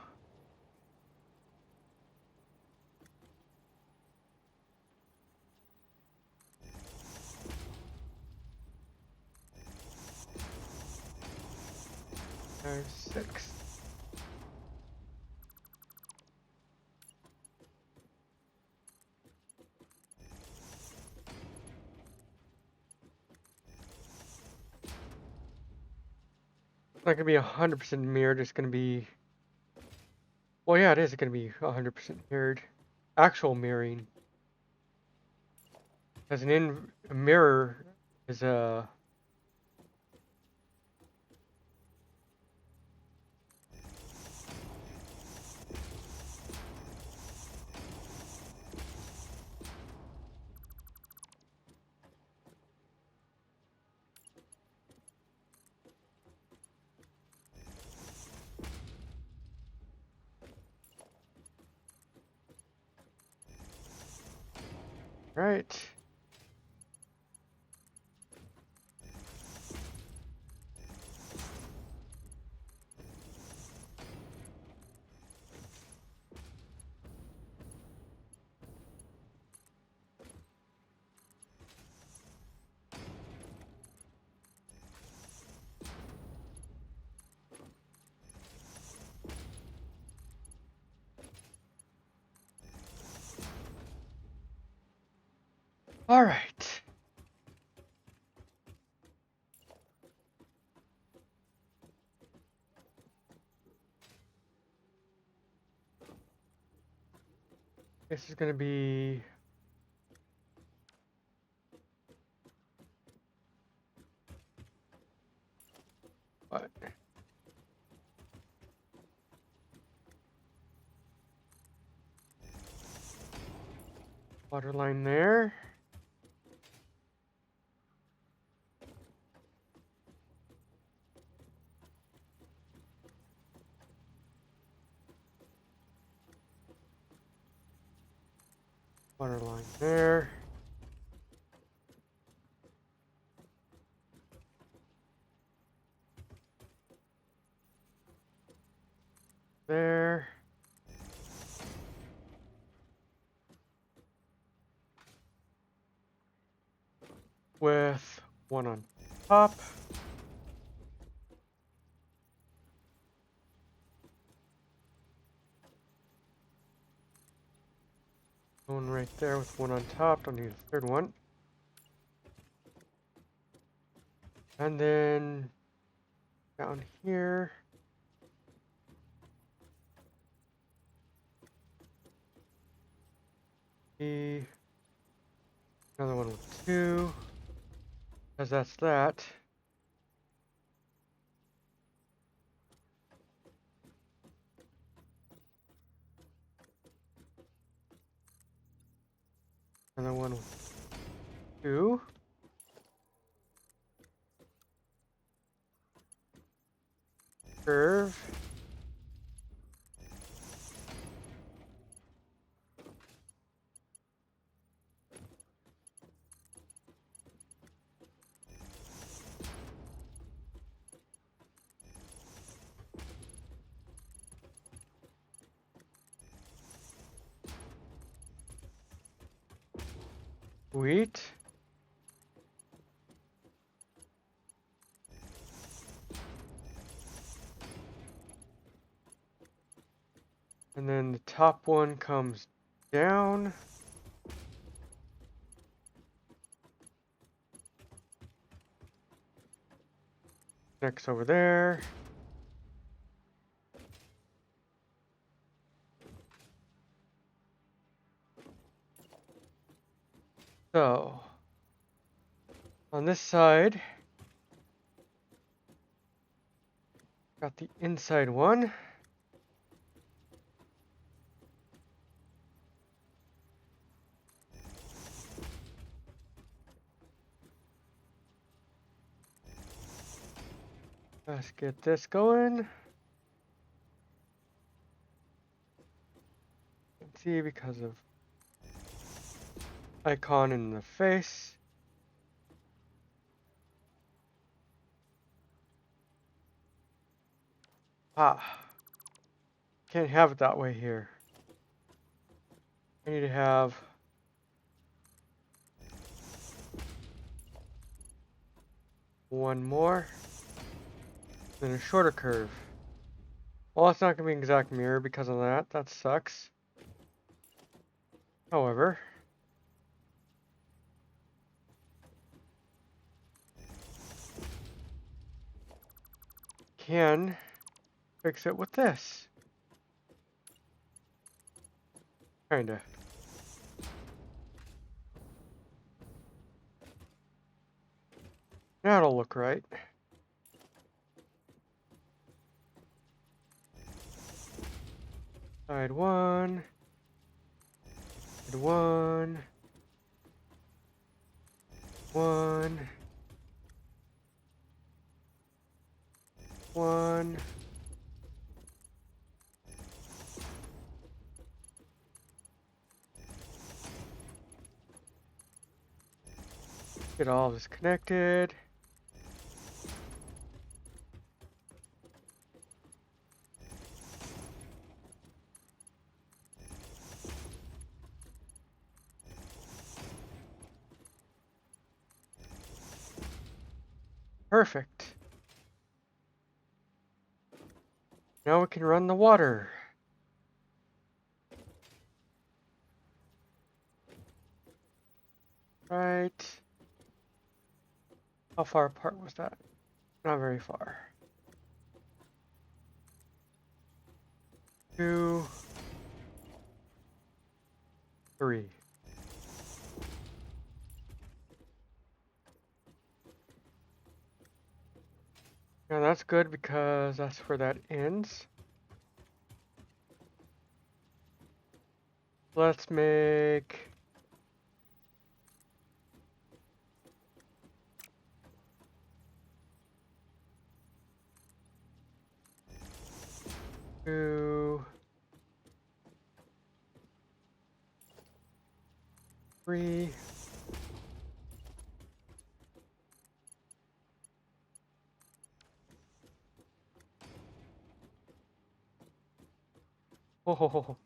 Five, 6. It's not gonna be 100% mirrored. It's gonna be. Well, yeah, it is gonna be 100% mirrored. Actual mirroring. As a mirror is a. Right. All right. This is gonna be. What? Water line there. Water line there. There. With one on top. One right there with one on top. Don't need a third one. And then down here. Another one with 2. Because that's that. Another one with 2. Curve. Wheat. And then the top one comes down. connects over there. So, on this side, got the inside one. Let's get this going. Let's see, because of icon in the face. Can't have it that way here. I need to have one more, then a shorter curve. Well, it's not going to be an exact mirror because of that. That sucks. However, can fix it with this. Kinda. That'll look right. Side one. Side one. One. One. Get all this connected. Perfect. Now we can run the water. Right. How far apart was that? Not very far. 2, 3. Now that's good because that's where that ends. Let's make two, 3. Oh,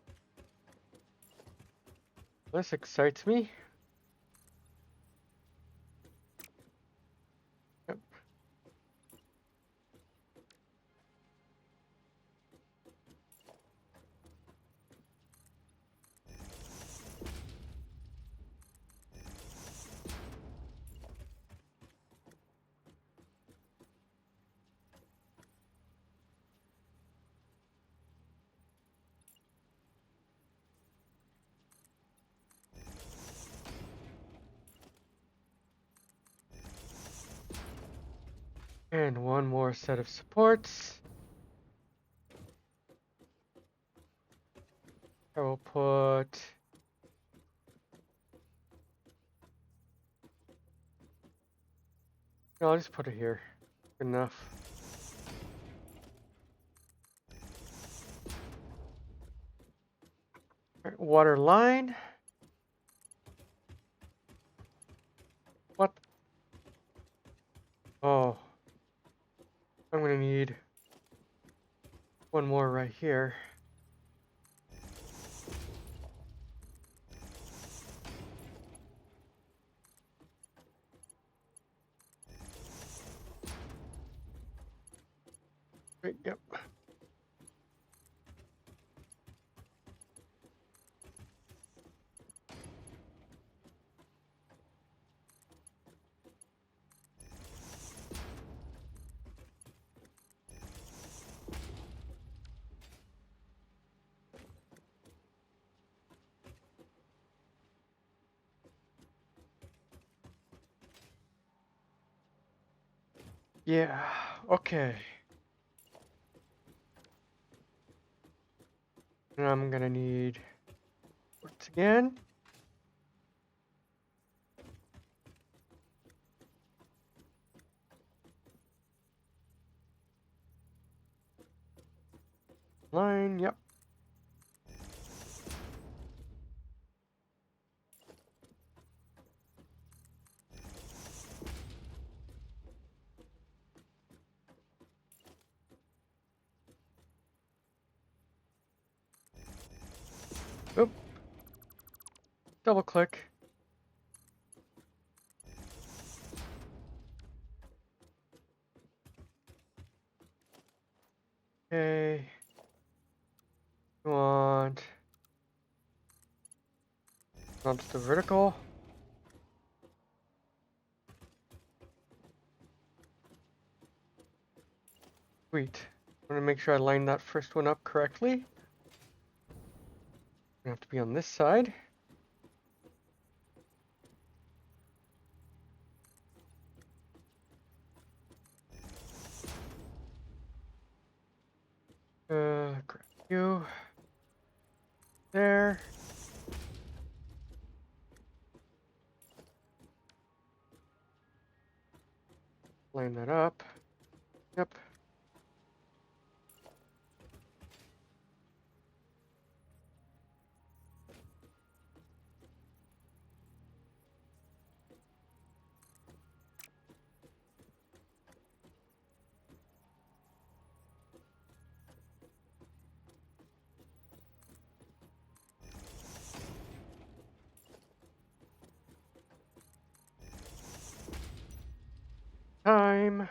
this excites me. Yep. And one more set of supports. I will put no, I'll just put it here. Good enough. Right, water line. What? Oh. I'm gonna need one more right here. Right, yep. Yeah, okay. And I'm gonna need quartz again. Line, yep. Oop. Double click. Okay. You want onto the vertical. Sweet. I want to make sure I line that first one up correctly. I have to be on this side. Grab you. There. Line that up. Yep. Time.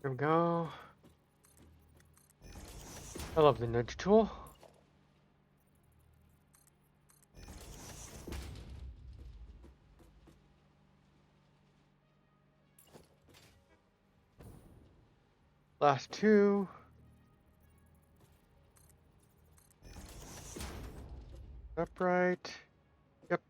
There we go. I love the nudge tool. Last two. Upright. Yep.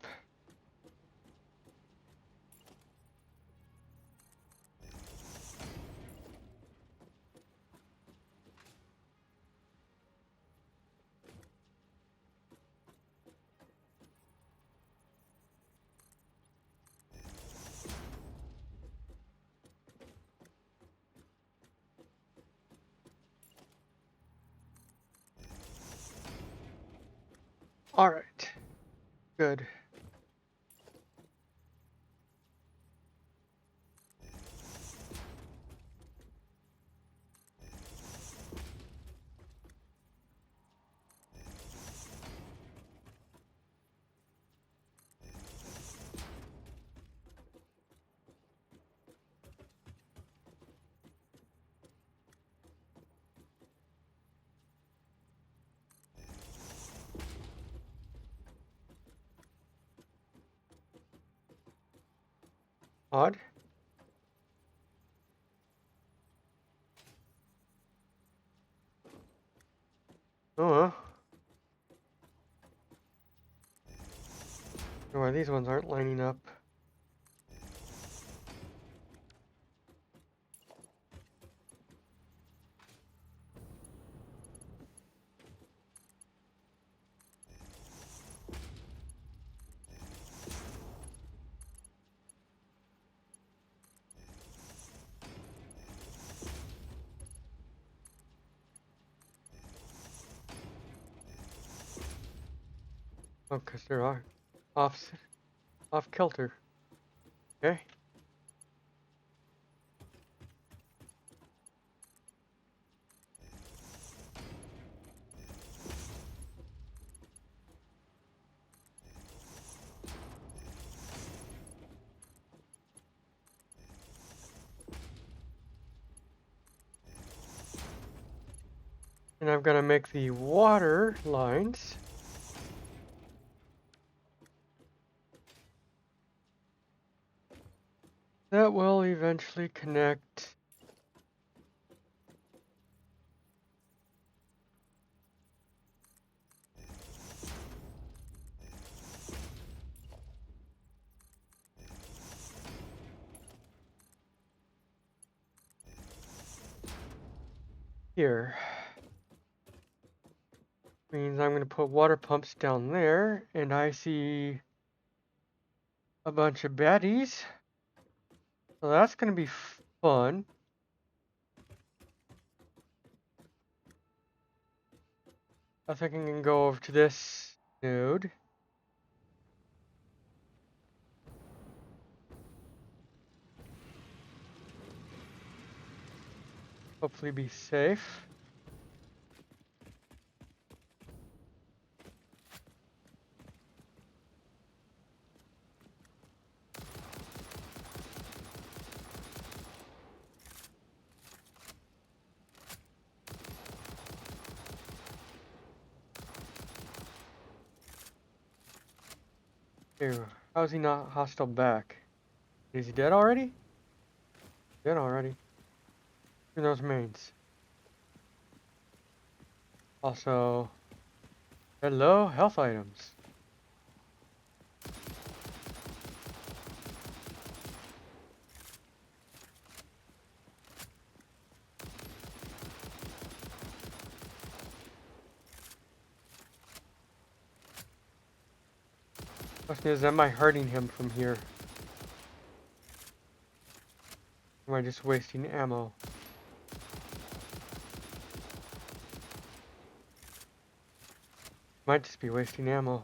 All right. Good. Odd. Oh well. Why these ones aren't lining up. Oh, because they're off kilter. Okay. And I'm gonna make the water lines. That will eventually connect here. Means I'm gonna put water pumps down there, and I see a bunch of baddies. So that's gonna be fun. I think I can go over to this node. Hopefully be safe. Ew, how's he not hostile back? Is he dead already? Dead already. Who knows mains? Also, hello, health items. Question is, am I hurting him from here? Or am I just wasting ammo? Might just be wasting ammo.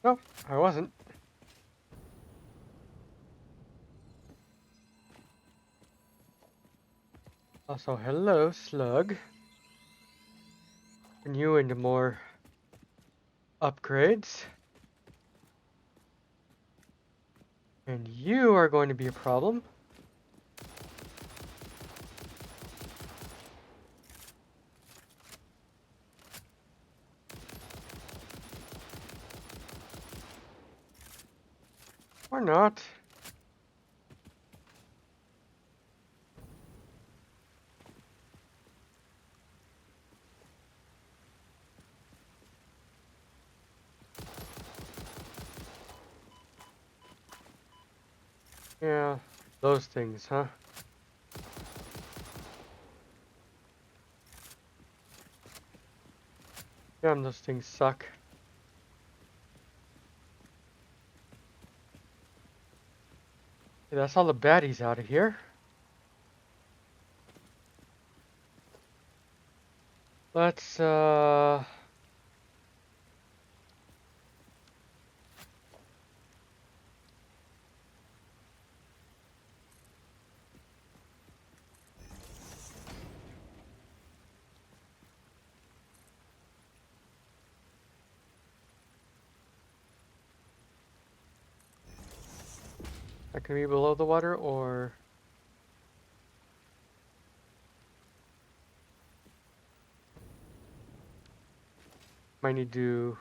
Nope, I wasn't. Also, hello, slug. Turn you into more upgrades. And you are going to be a problem. Or not. Yeah, those things, huh? Damn, those things suck. Okay, that's all the baddies out of here. Let's, that can be below the water, or might need to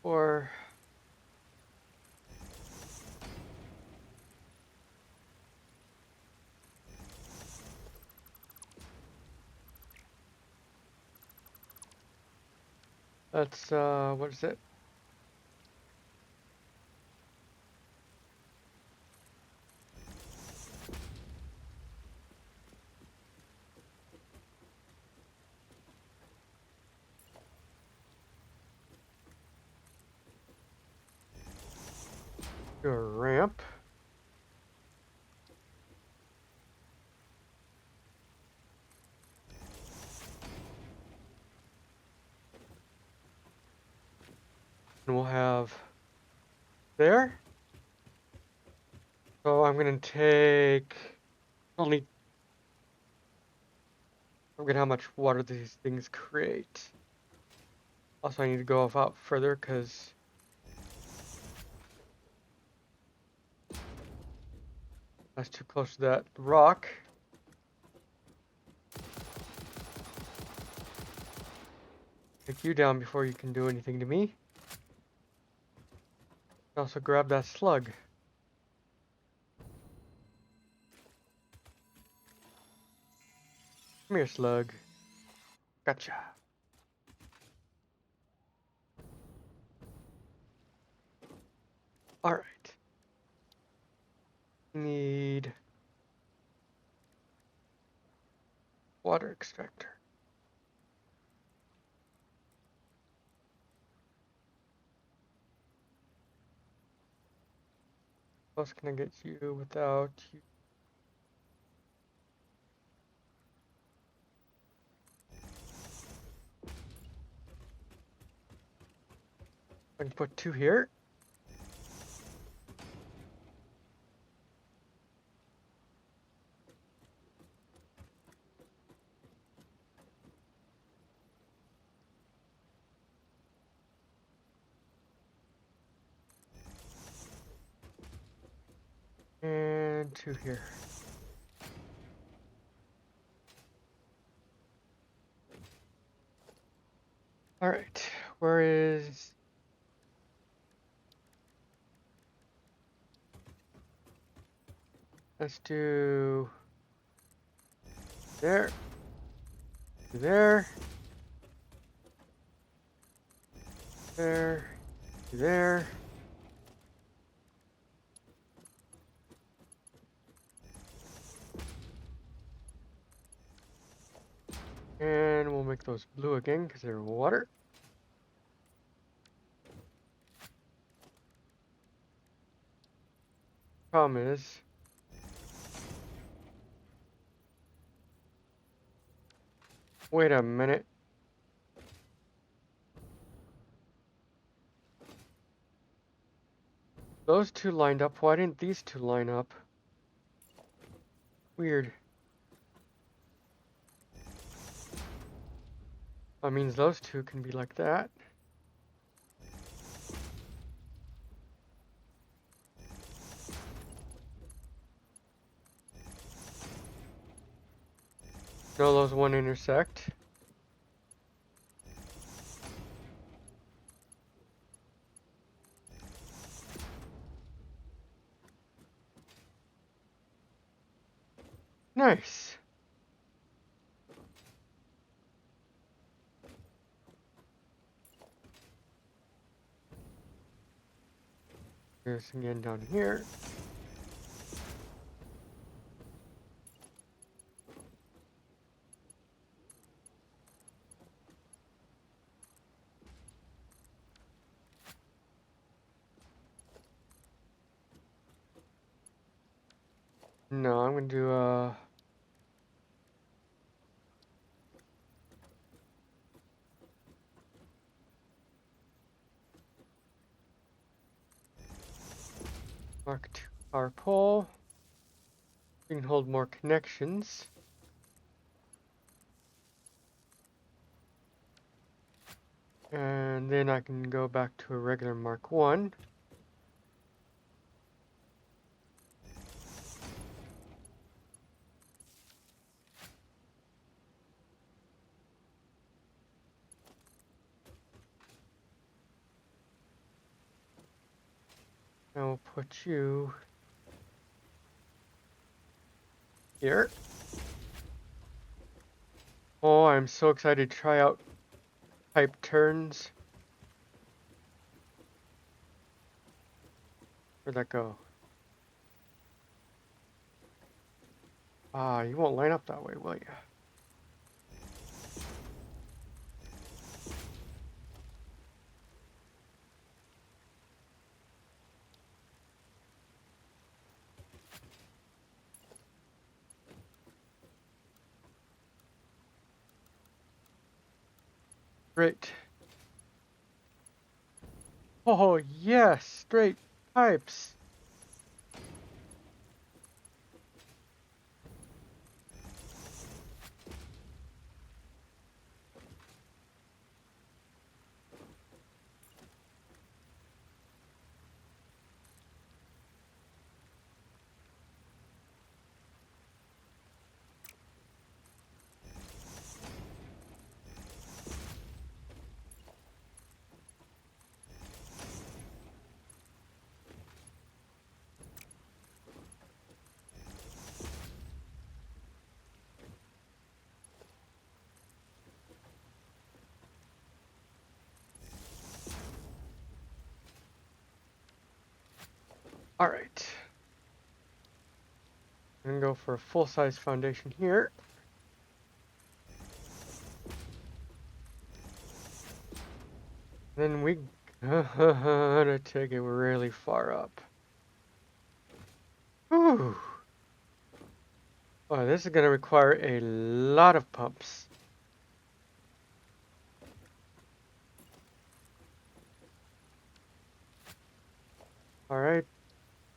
or let's what is it? Do a ramp. And we'll have there. So I'm gonna take only. I'm gonna how much water these things create. Also, I need to go out further because that's too close to that rock. Take you down before you can do anything to me. Also grab that slug. Come here, slug. Gotcha. Alright. Need water extractor. How else can I get you without you? I can put 2 here. And 2 here. Alright, where is... Let's do... There. There. There. There. And we'll make those blue again because they're water. Problem is, wait a minute. Those 2 lined up. Why didn't these 2 line up? Weird. That means those 2 can be like that. No, those 1 intersect. Nice. Here's again down here. No, I'm gonna do Mark II power pole. We can hold more connections. And then I can go back to a regular Mark 1. And we'll put you here. Oh, I'm so excited to try out pipe turns. Where'd that go? Ah, you won't line up that way, will you? Great. Oh, yes, straight pipes. All right. I'm gonna go for a full-size foundation here. Then we gotta take it really far up. Whew. Oh, this is gonna require a lot of pumps. All right,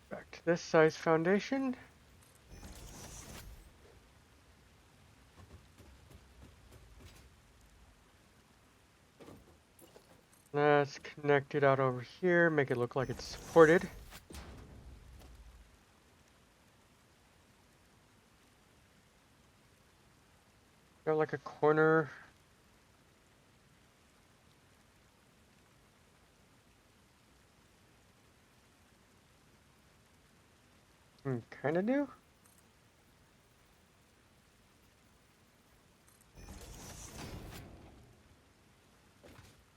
back to this size foundation. Let's connect it out over here, make it look like it's supported. Got like a corner. Kind of do.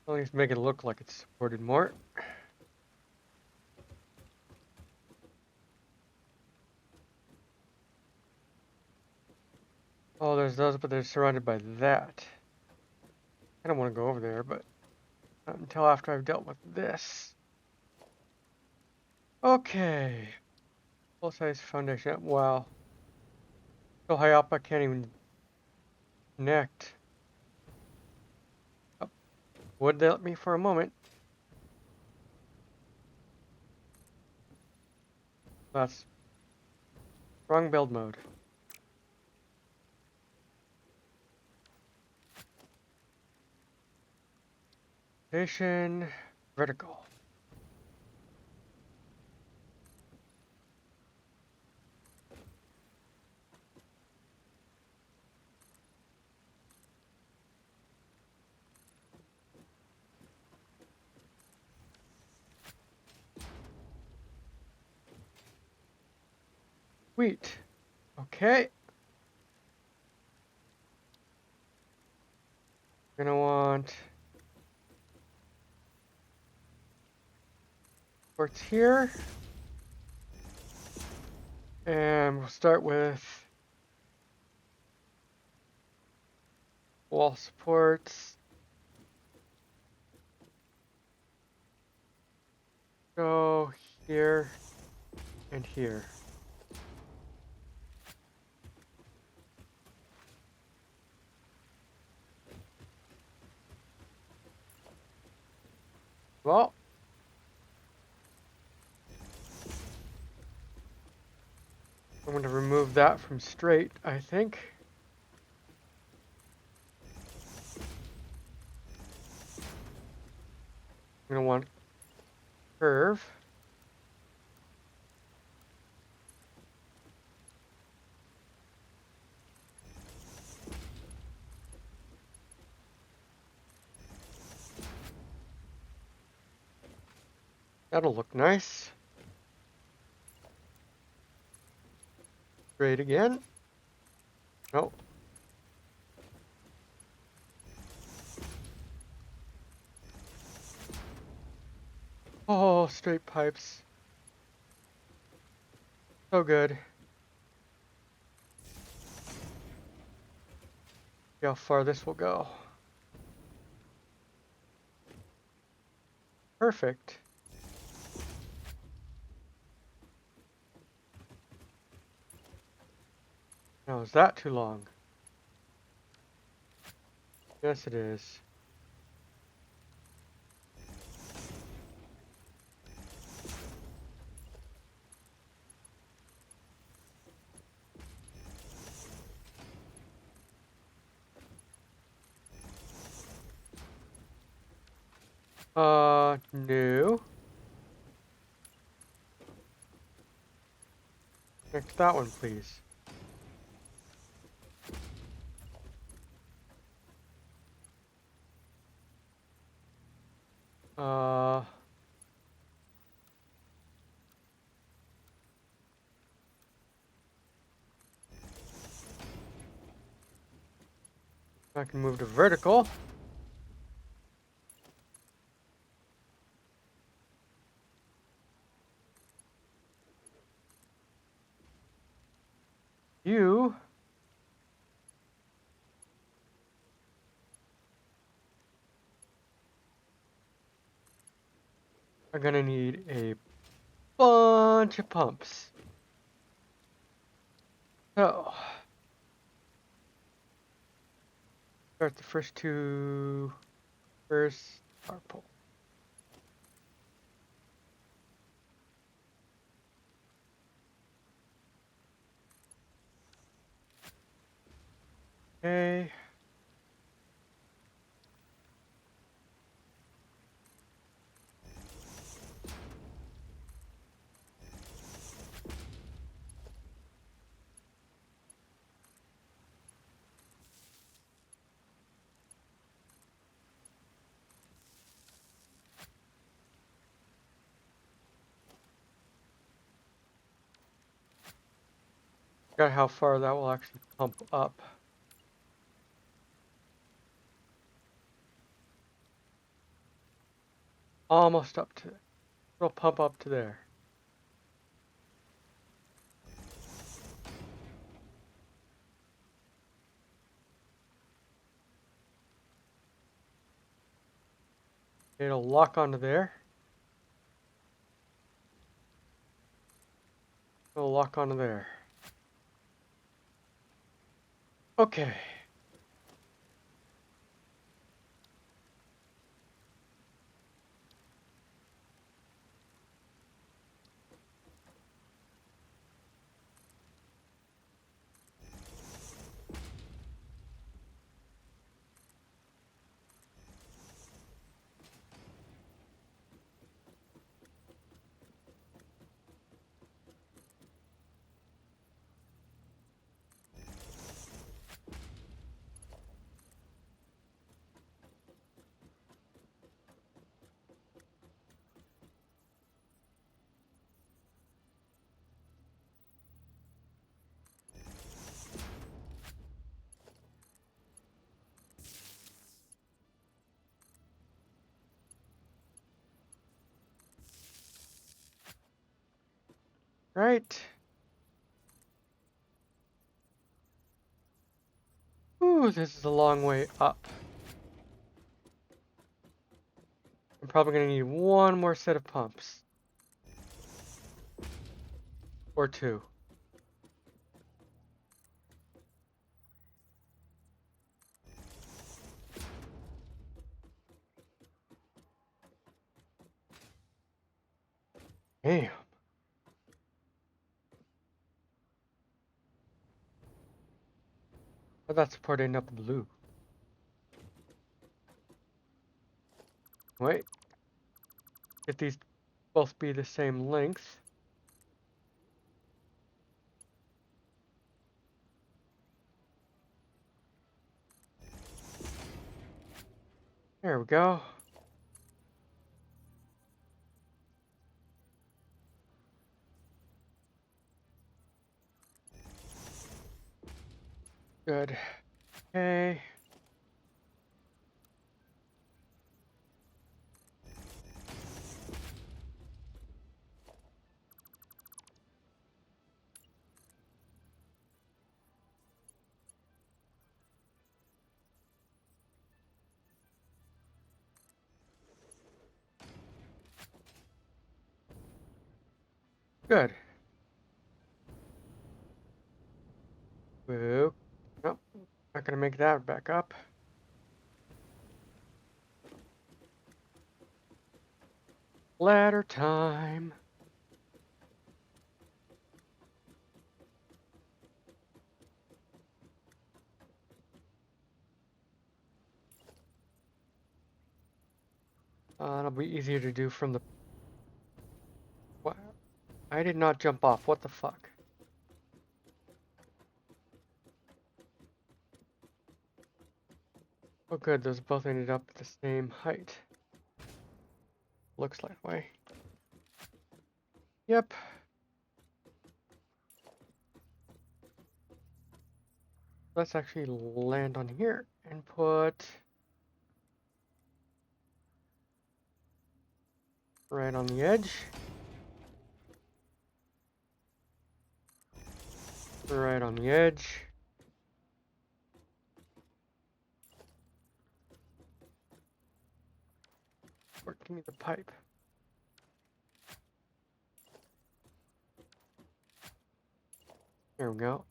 At least make it look like it's supported more. Oh, there's those, but they're surrounded by that. I don't want to go over there, but not until after I've dealt with this. Okay. Full-size foundation. Wow. So high up I can't even connect. Oh, would they let me for a moment? That's wrong build mode. Station vertical. Sweet. Okay. Gonna want ports here. And we'll start with wall supports. Go here and here. Well, I'm going to remove that from straight, I think. I'm going to want curve. That'll look nice. Straight again. Nope. Oh, straight pipes. So good. See how far this will go. Perfect. Now, is that too long? Yes, it is. No. Next that one, please. Uh, I can move to vertical. You are gonna need a bunch of pumps. So, start the first two first. Power pole. Okay. Got how far that will actually pump up. Almost up to, it'll pump up to there. It'll lock onto there. It'll lock onto there. Okay. Right. Ooh, this is a long way up. I'm probably gonna need one more set of pumps. Or two. Damn. But that's part end up blue. Wait. Get these both be the same length. There we go. Good. Okay. Good. Whoa. Nope. Not gonna make that back up. Ladder time. It'll be easier to do from the... What? I did not jump off. What the fuck? Oh good, those both ended up at the same height. Looks that way. Yep. Let's actually land on here and put... right on the edge. Right on the edge. Or give me the pipe. There we go.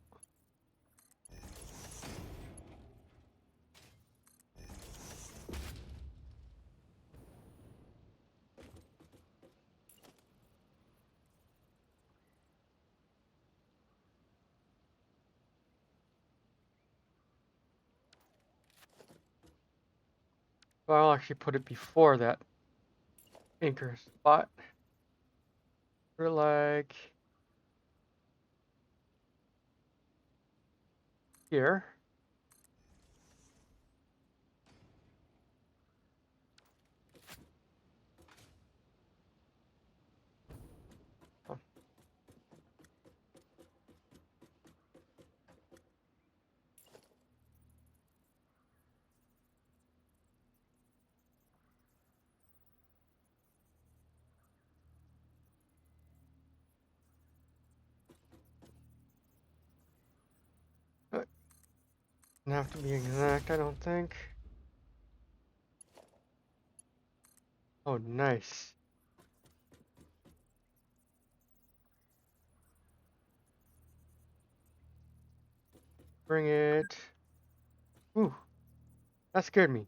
Well, I'll actually put it before that anchor spot. Put it like here. Oh. Doesn't have to be exact, I don't think. Oh, nice. Bring it. Ooh, that scared me.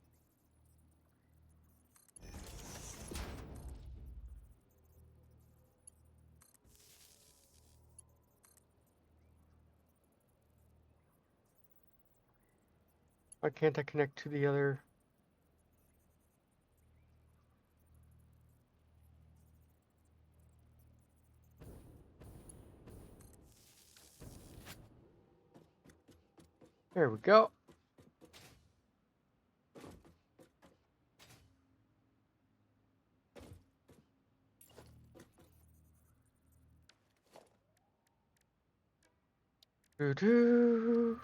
Why can't I connect to the other? There we go. Doo-doo.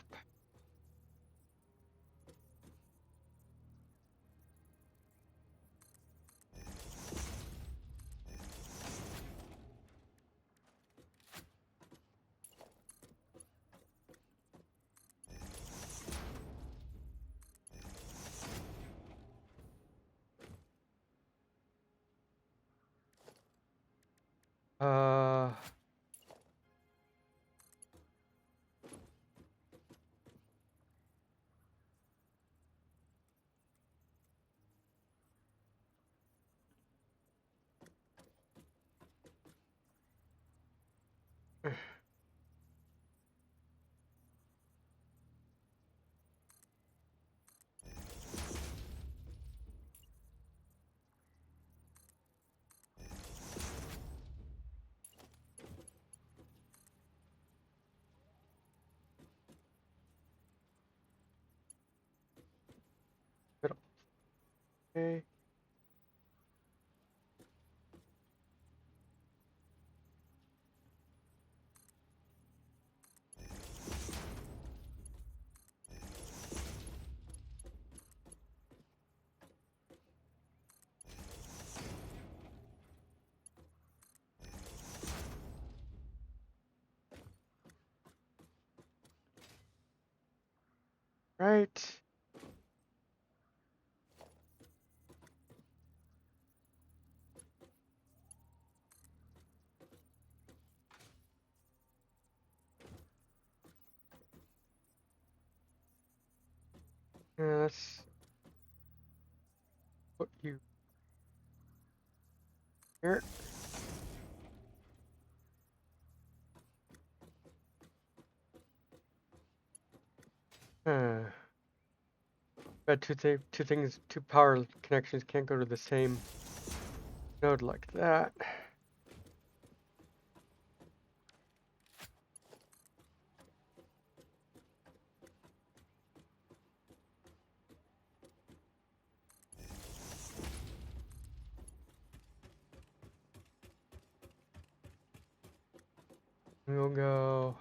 Uh, okay. Right. Let's put you here. But two power connections can't go to the same node like that. We'll go.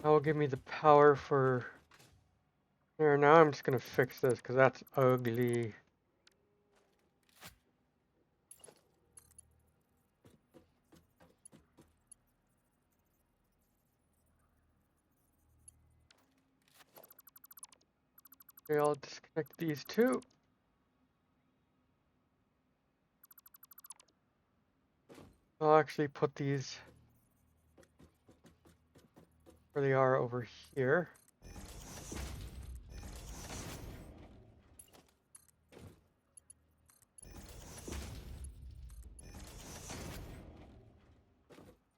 That will give me the power for here. Now I'm just gonna fix this because that's ugly. Okay, I'll disconnect these two. I'll actually put these where they are over here.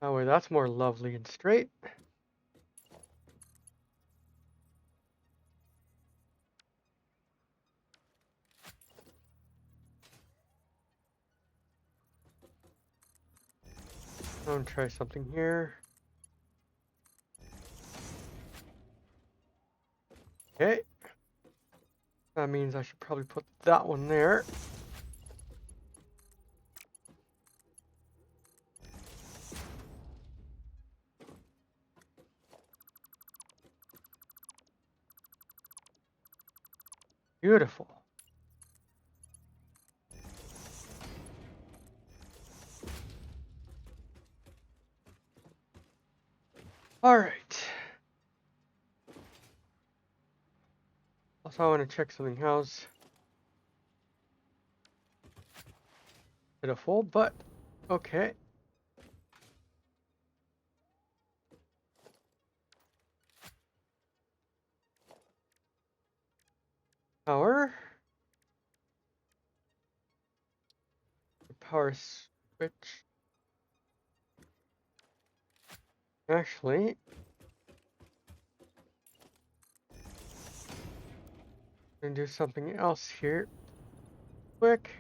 That way that's more lovely and straight. I'm gonna try something here. Okay. That means I should probably put that one there. Beautiful. All right. Also, I want to check something else. Pitiful, but okay. Power. Power switch. Actually, I'm gonna do something else here. Quick.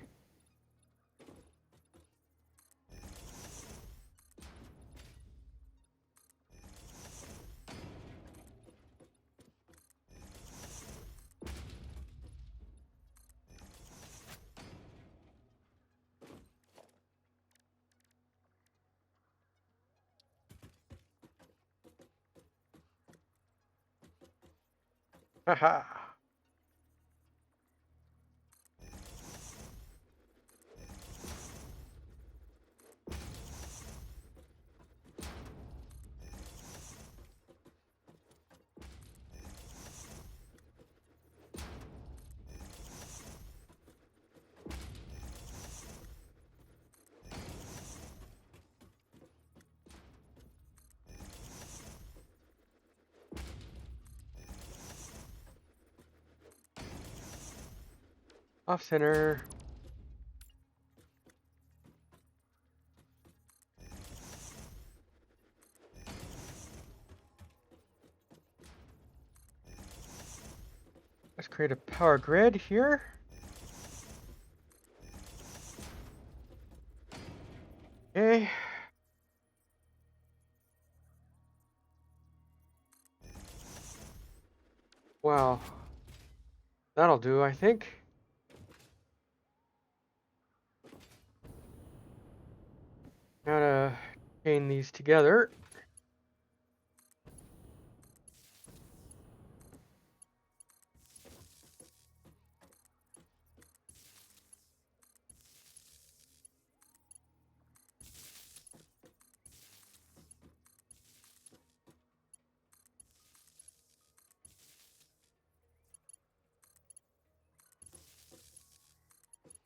Haha. Off center. Let's create a power grid here. Okay. Wow. That'll do, I think. Now to chain these together.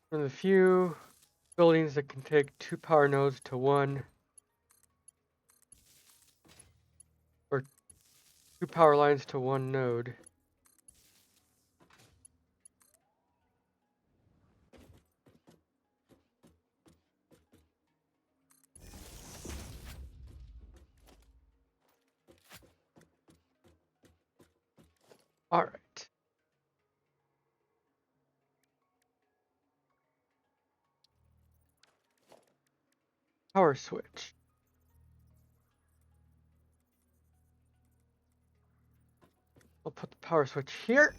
One of the few buildings that can take 2 power nodes to 1, or 2 power lines to 1 node. power switch. I'll put the power switch here.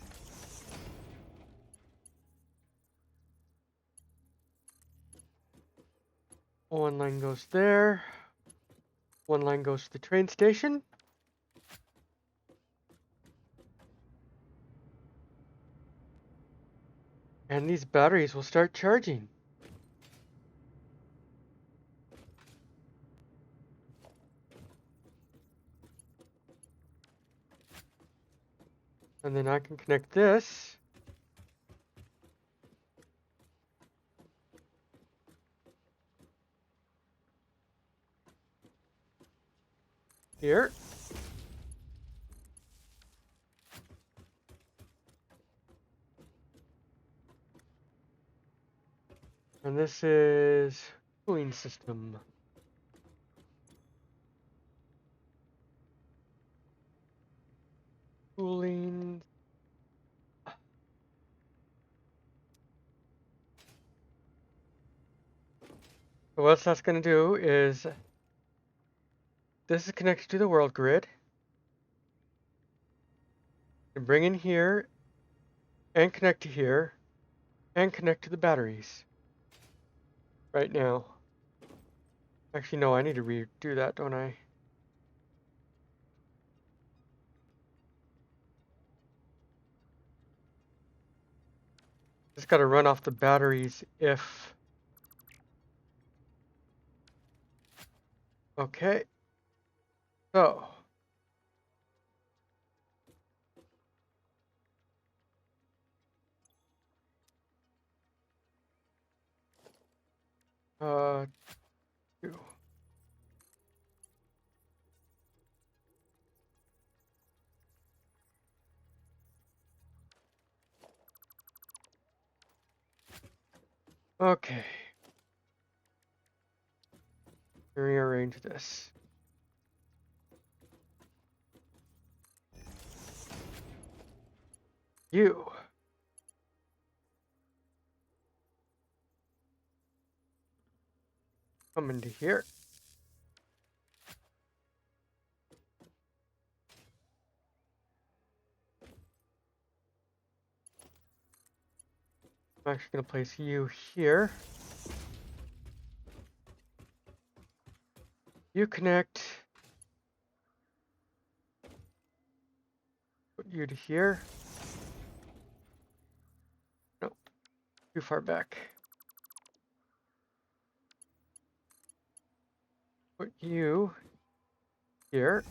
One line goes there. One line goes to the train station. And these batteries will start charging. And then I can connect this. Here. And this is cooling system. Cooling. So what that's going to do is this is connected to the world grid. And bring in here and connect to here and connect to the batteries right now. Actually, no, I need to redo that, don't I? Just got to run off the batteries if... Okay. So. Two. Okay. Rearrange this. You. Come into here. I'm actually going to place you here. You connect. Put you to here. No, too far back. Put you here.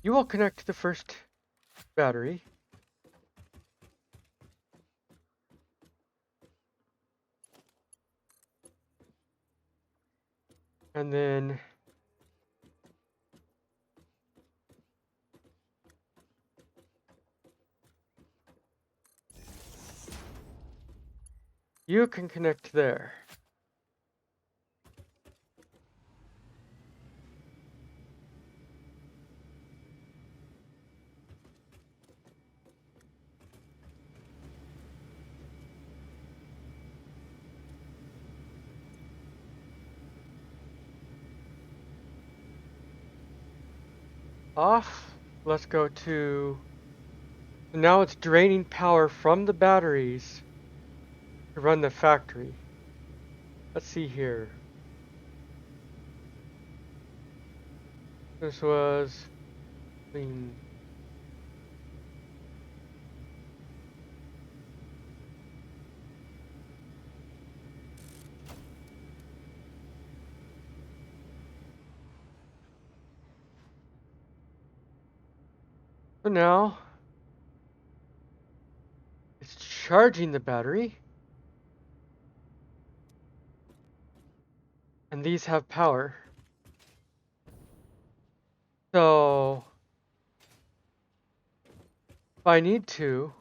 You will connect to the first battery. And then you can connect there. Off. Let's go to... Now it's draining power from the batteries to run the factory. Let's see here. This was clean. So now it's charging the battery. And these have power. So if I need to,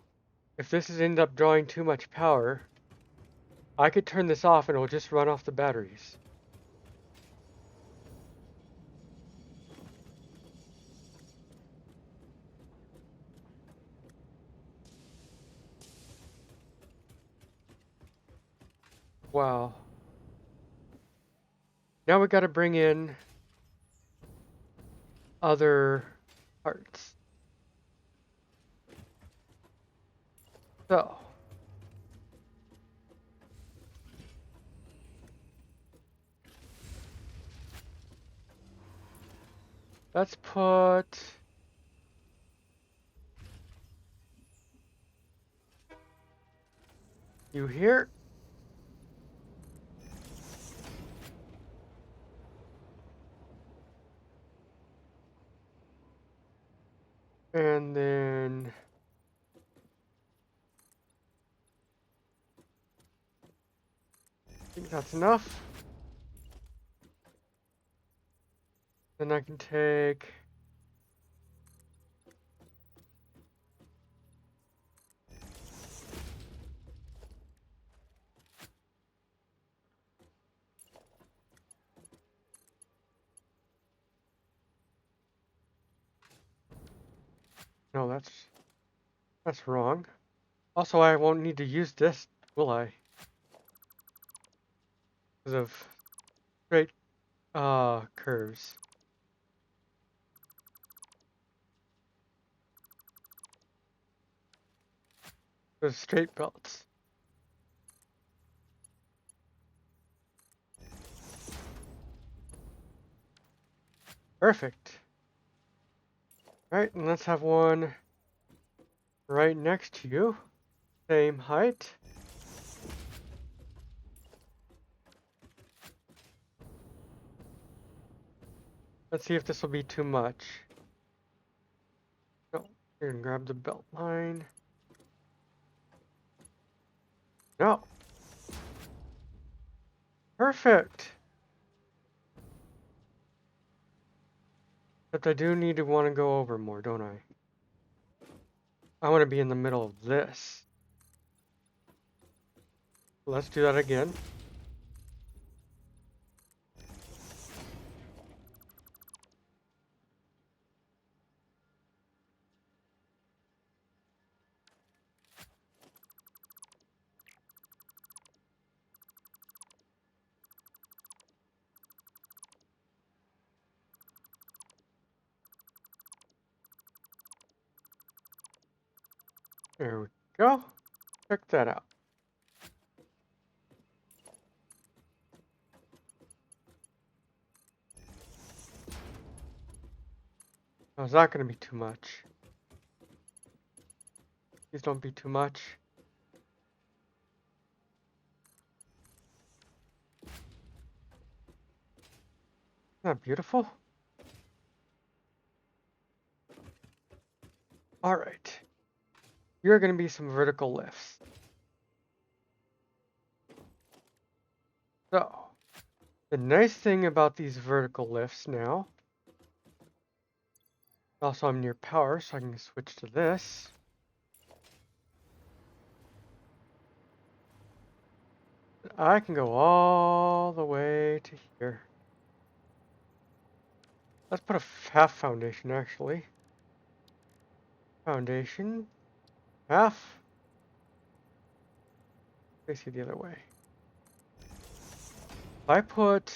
if this is end up drawing too much power, I could turn this off and it will just run off the batteries. Wow. Now we got to bring in other parts. So let's put you here. And then I think that's enough. Then I can take no, that's wrong. Also, I won't need to use this, will I? Because of straight curves. Those straight belts. Perfect. Alright, and let's have one right next to you. Same height. Let's see if this will be too much. No, here and grab the belt line. No. Perfect. But I do need to want to go over more, don't I? I want to be in the middle of this. Let's do that again. There we go. Check that out. Oh, it's not going to be too much. Please don't be too much. Isn't that beautiful? All right. You're going to be some vertical lifts. So, the nice thing about these vertical lifts now, also I'm near power, so I can switch to this. I can go all the way to here. Let's put a half foundation, actually. Foundation, half. Face you the other way. If I put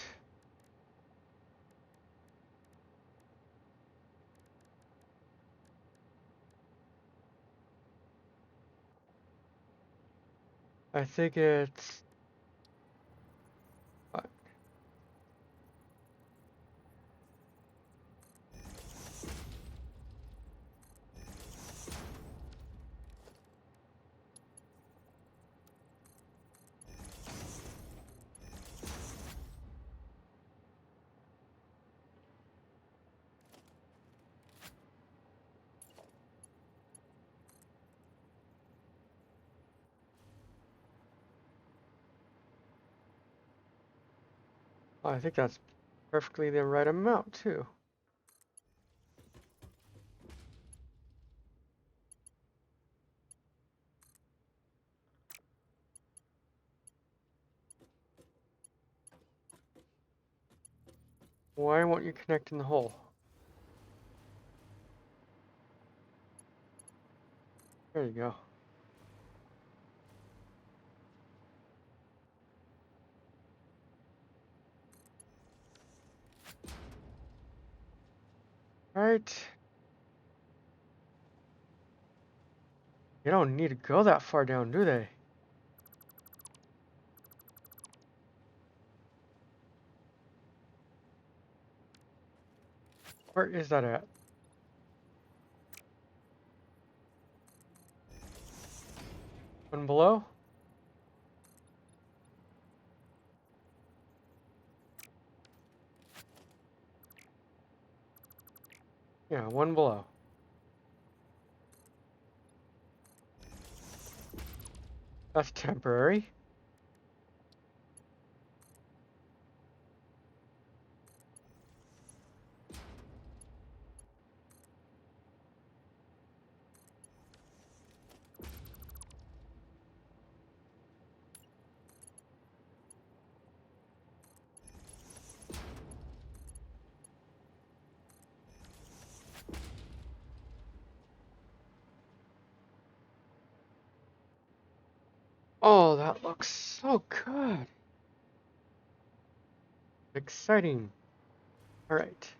I think it's I think that's perfectly the right amount too. Why won't you connect in the hole? There you go. Right. They don't need to go that far down, do they? Where is that at? One below? Yeah, one below. That's temporary. Oh, that looks so good. Exciting. All right.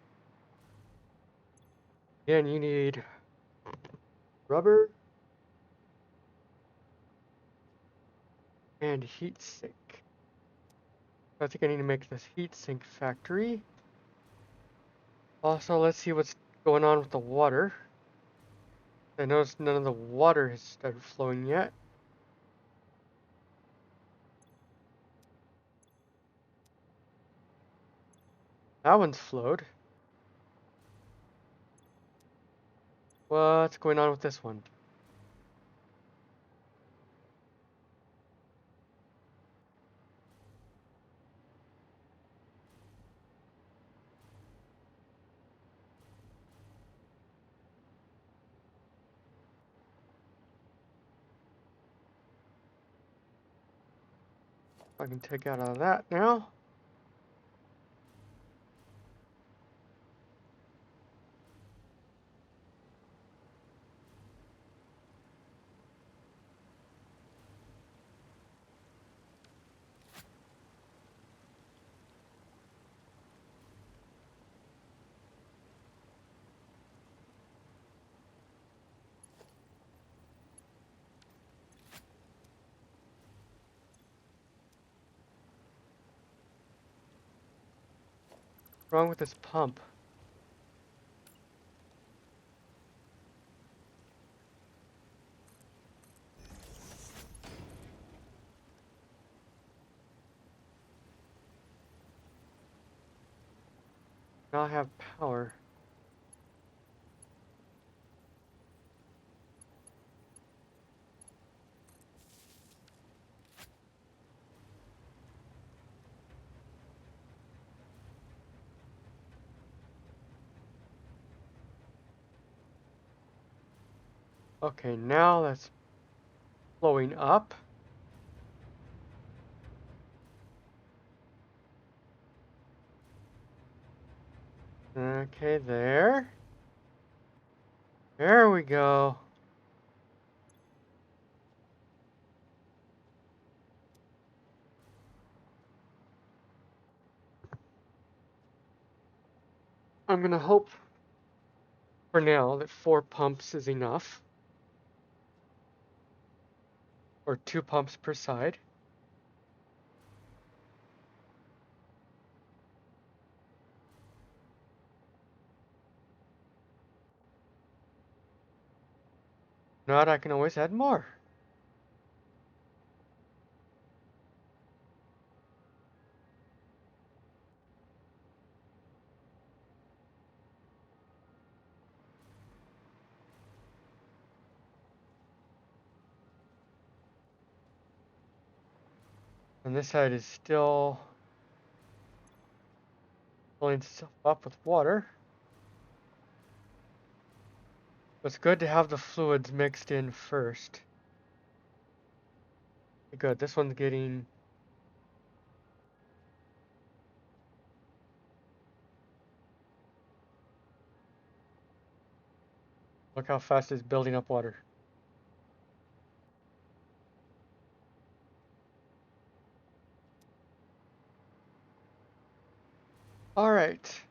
Again, you need rubber and heat sink. I think I need to make this heat sink factory. Also, let's see what's going on with the water. I noticed none of the water has started flowing yet. That one's flowed. What's going on with this one? I can take out of that now. What's wrong with this pump? Now I have power. Okay, now that's flowing up. Okay, there. There we go. I'm gonna hope for now that 4 pumps is enough. Or 2 pumps per side. If not, I can always add more. And this side is still filling itself up with water. But it's good to have the fluids mixed in first. Good, this one's getting... Look how fast it's building up water. All right.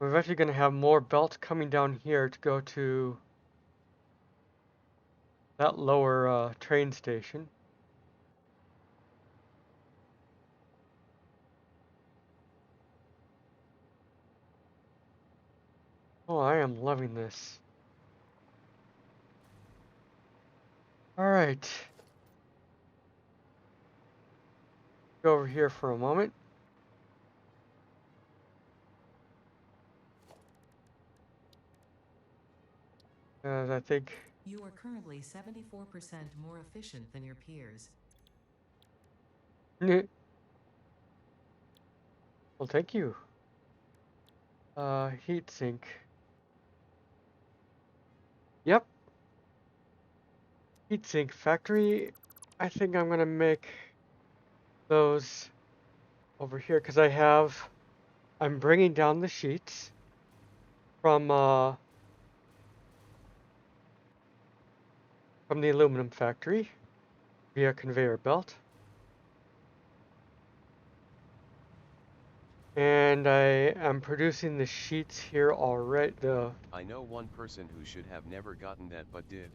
I'm eventually going to have more belts coming down here to go to that lower train station. Oh, I am loving this. All right. Go over here for a moment. I think. You are currently 74% more efficient than your peers. Well, thank you. Heat sink. Yep. Heat sink factory. I think I'm gonna make those over here because I'm bringing down the sheets from the aluminum factory via conveyor belt. And I am producing the sheets here already. I know one person who should have never gotten that but did.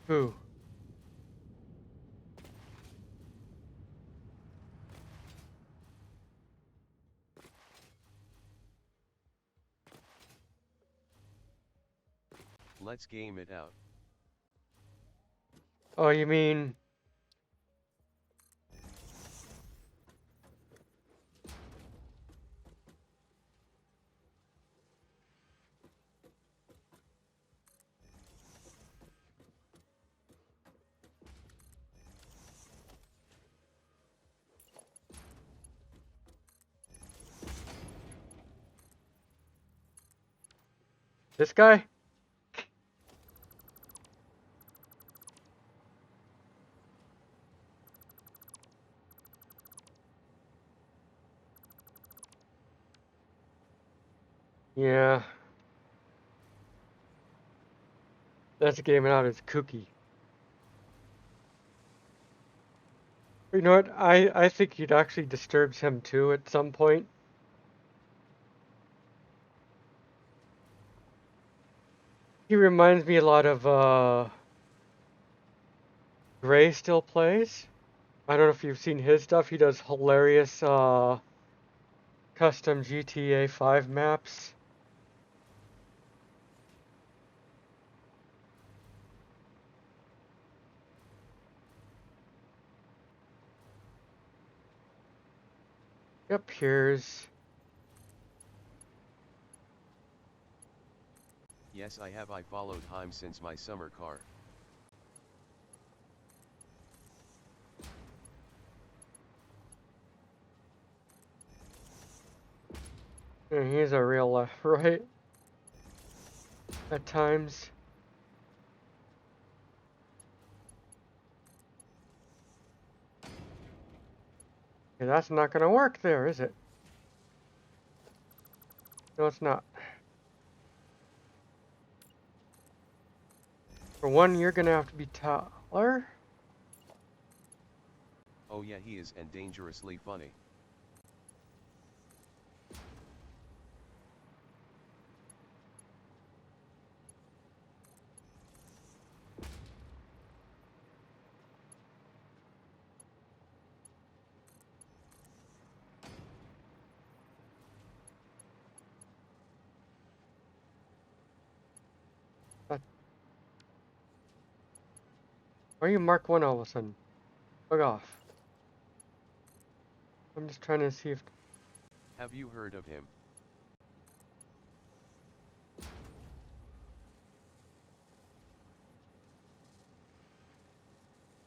Who? Let's game it out. Oh, you mean this guy? Yeah. That's game it out as kooky. You know what? I think you'd actually disturbs him too at some point. He reminds me a lot of Gray still plays. I don't know if you've seen his stuff. He does hilarious custom GTA 5 maps. Yep, here's. Yes, I followed him since my summer car. And he's a real left, right? At times. Okay, that's not gonna work there, is it? No, it's not. For one, you're gonna have to be taller. Oh yeah, he is, and dangerously funny. Why are you Mark 1 all of a sudden? Bug off. I'm just trying to see if. Have you heard of him?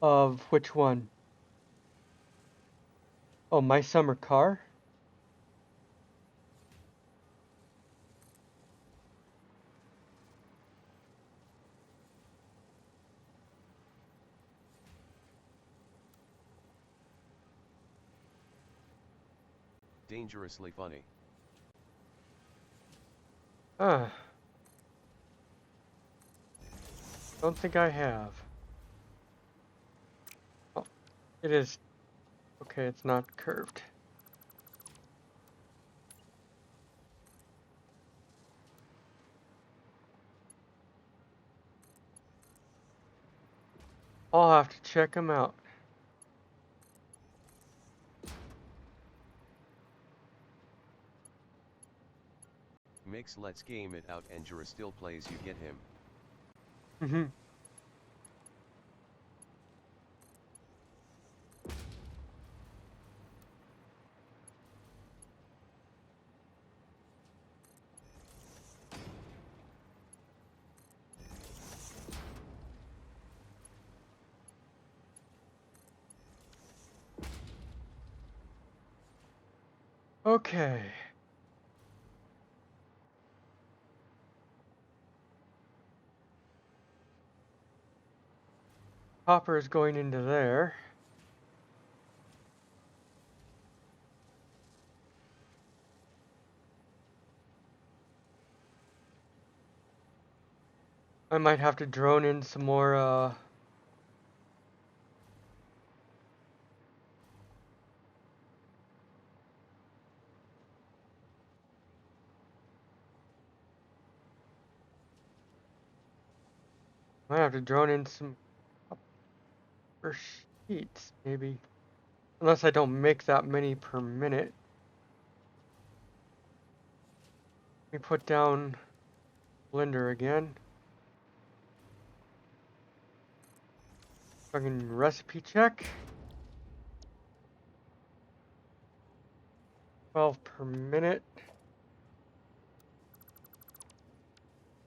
Of which one? Oh, my summer car? Dangerously funny. Ah. Don't think I have. Oh, it is. Okay, it's not curved. I'll have to check them out. Mix let's game it out and Jura still plays you get him. Mm-hmm. Okay. Copper is going into there. I might have to drone in some more, might have to drone in some copper sheets, maybe. Unless I don't make that many per minute. Let me put down blender again. Fucking recipe check. 12 per minute.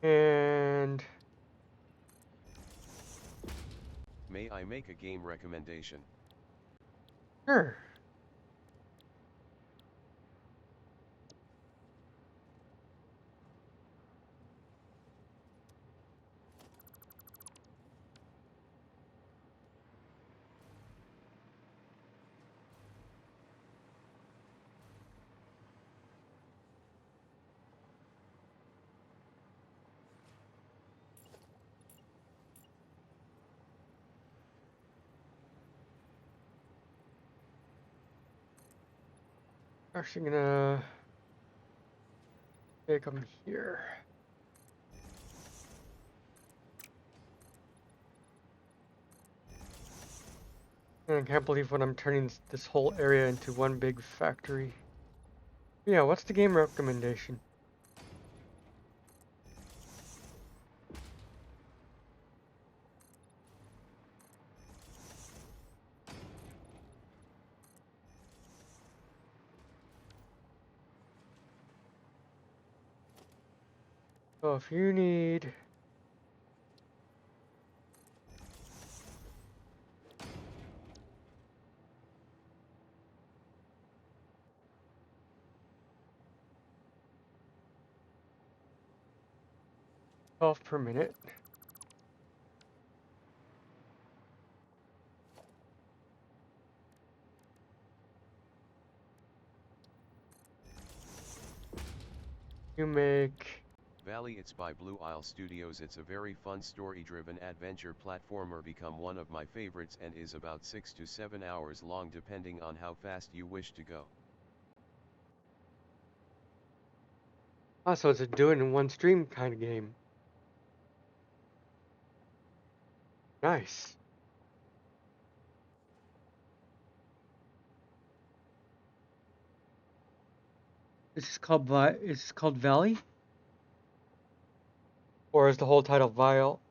And May I make a game recommendation? sure. Actually gonna take them here. And I can't believe when I'm turning this whole area into one big factory. Yeah, what's the game recommendation? So if you need $12 per minute. You make Valley, it's by Blue Isle Studios. It's a very fun story-driven adventure platformer, become one of my favorites, and is about 6 to 7 hours long depending on how fast you wish to go. so it's a do it in one stream kind of game. Nice. It's called Valley? Or is the whole title Vile?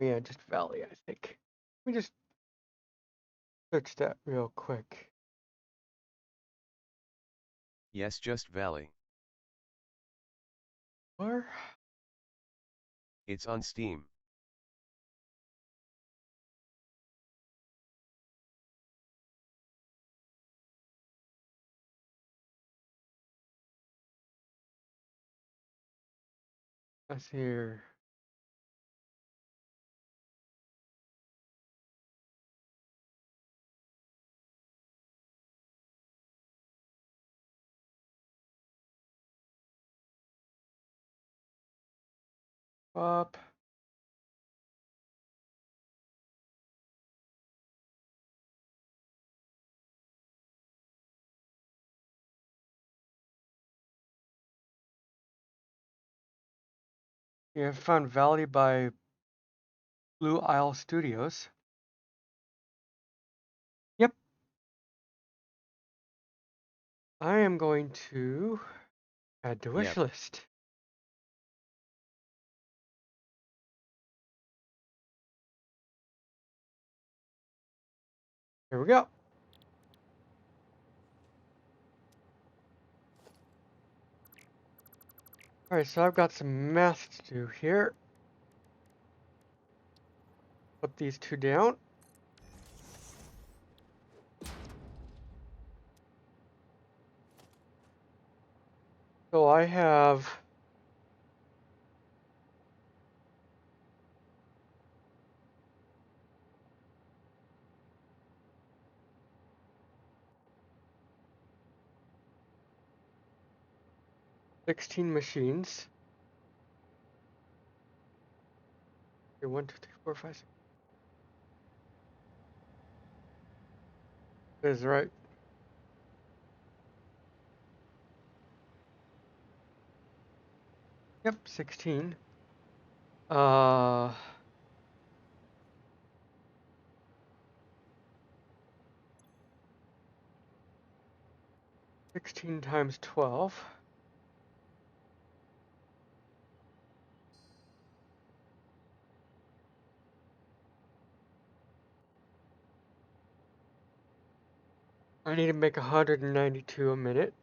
Yeah, just Valley, I think. Let me just search that real quick. Yes, just Valley. Where? It's on Steam. That's here. Up. Yeah, found Valley by Blue Isle Studios. Yep. I am going to add to wish Yep. list. Here we go. Alright, so I've got some math to do here. Put these two down. So I have 16 machines. Okay, 1, 2, 3, 4, 5, 6. That is right. Yep, 16. 16 times 12. I need to make 192 a minute.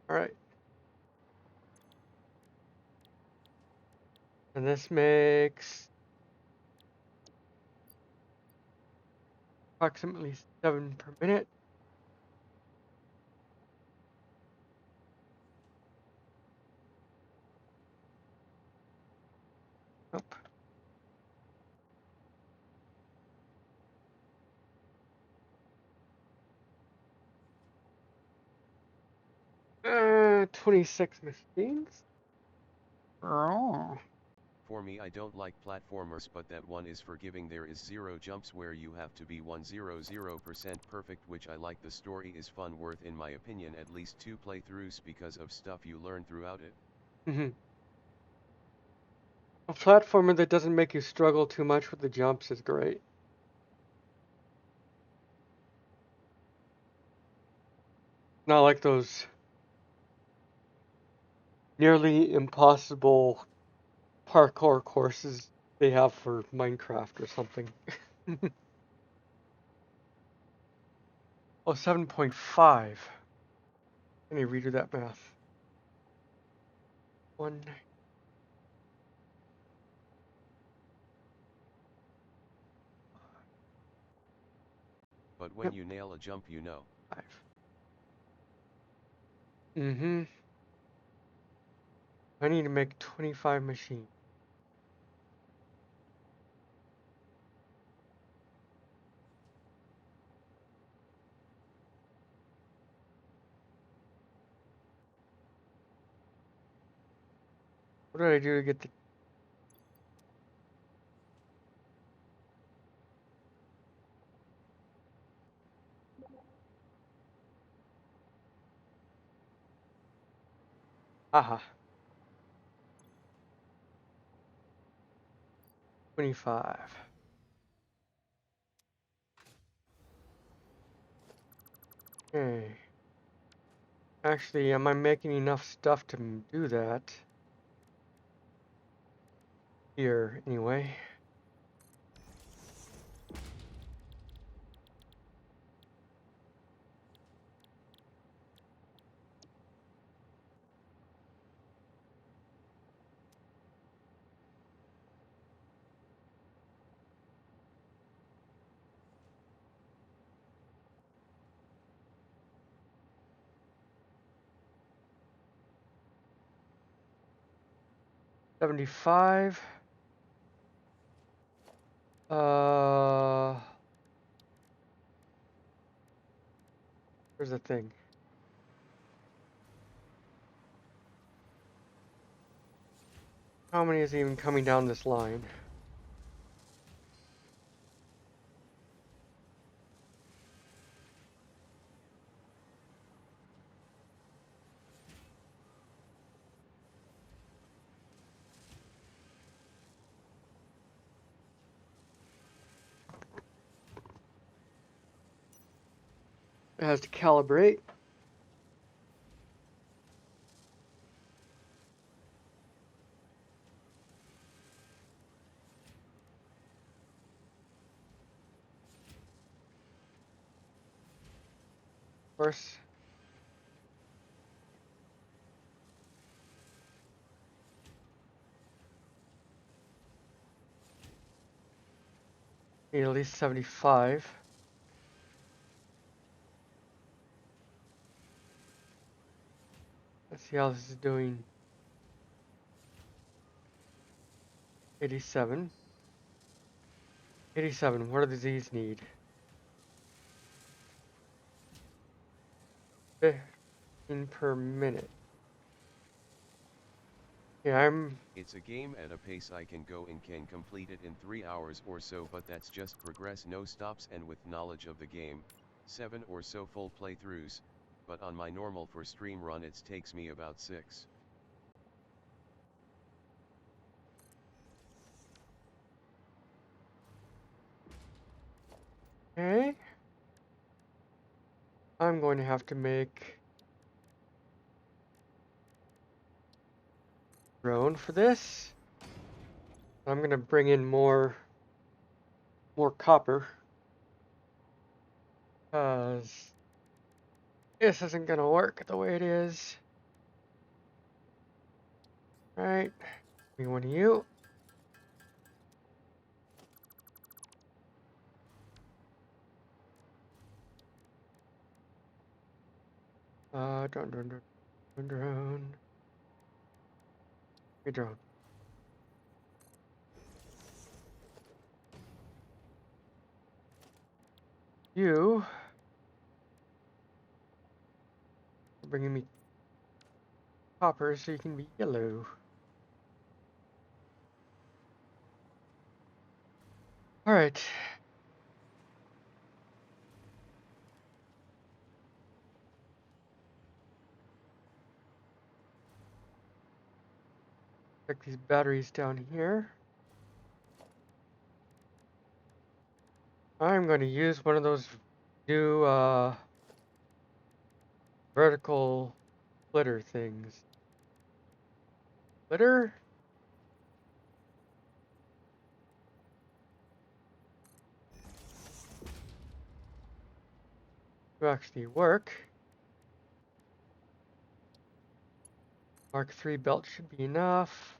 Alright. And this makes approximately 7 per minute. Nope. 26 machines. Oh. For me, I don't like platformers, but that one is forgiving. There is 0 jumps where you have to be 100% perfect, which I like. The story is fun, worth in my opinion at least 2 playthroughs because of stuff you learn throughout it. A platformer that doesn't make you struggle too much with the jumps is great. Not like those nearly impossible parkour courses they have for Minecraft or something. Oh, 7.5. Let me redo that math. 1, But when you nail a jump, you know. 5. Mm-hmm. I need to make 25 machines. What did I do to get the... Aha. 25. Okay. Actually, am I making enough stuff to do that? Here, anyway. $75. Here's the thing. How many is even coming down this line? It has to calibrate. Of course. Need at least 75. Let's see how this is doing. 87. 87. What do these need? 15 per minute. Yeah, It's a game at a pace I can go and can complete it in 3 hours or so, but that's just progress, no stops, and with knowledge of the game, 7 or so full playthroughs, but on my normal for stream run it takes me about 6. okay. I'm going to have to make drone for this. I'm going to bring in more copper. Because this isn't going to work the way it is. Right. We want you. Drone. Hey, drone. You are bringing me copper so you can be yellow. All right. Check these batteries down here. I'm going to use one of those new vertical splitter things. Splitter? To actually work. Mark 3 belt should be enough.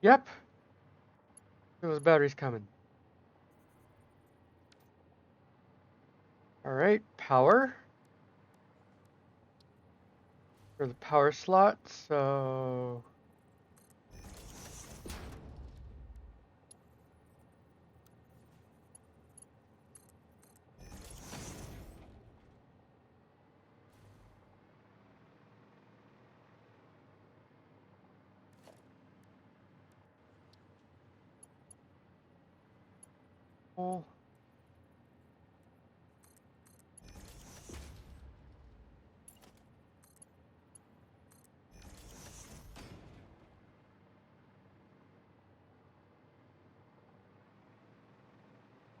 Yep. Those batteries coming. All right, power. For the power slot, so oh.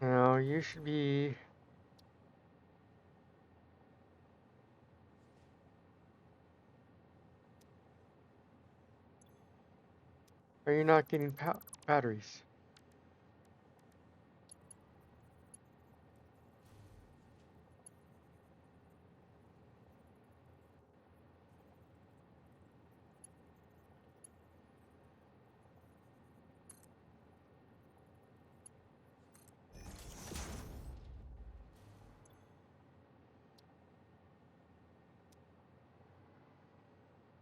Now you should be are you not getting batteries?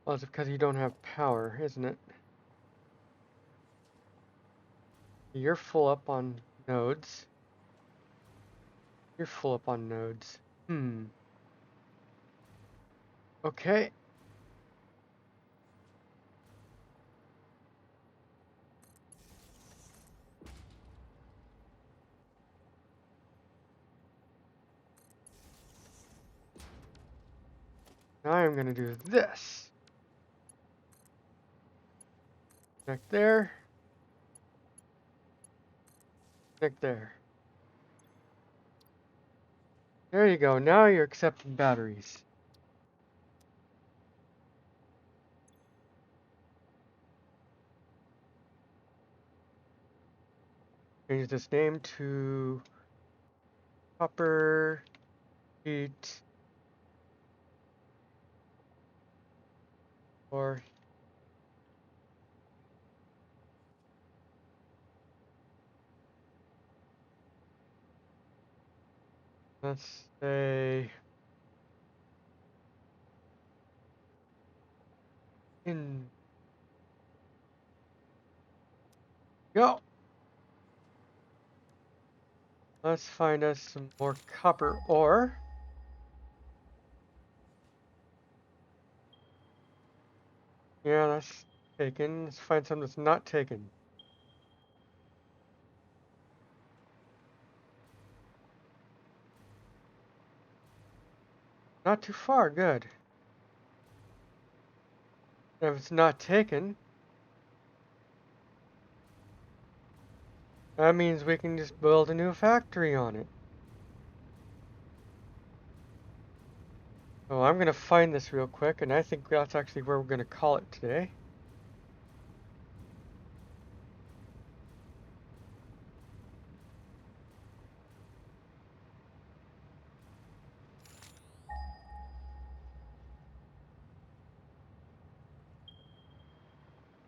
Well, it's because you don't have power, isn't it? You're full up on nodes. You're full up on nodes. Okay. Now I'm going to do this. Connect there. Connect there. There you go. Now you're accepting batteries. Change this name to copper heat or let's say in go. Let's find us some more copper ore. Yeah, that's taken. Let's find something that's not taken. Not too far, good. If it's not taken, that means we can just build a new factory on it. So I'm going to find this real quick, and I think that's actually where we're going to call it today.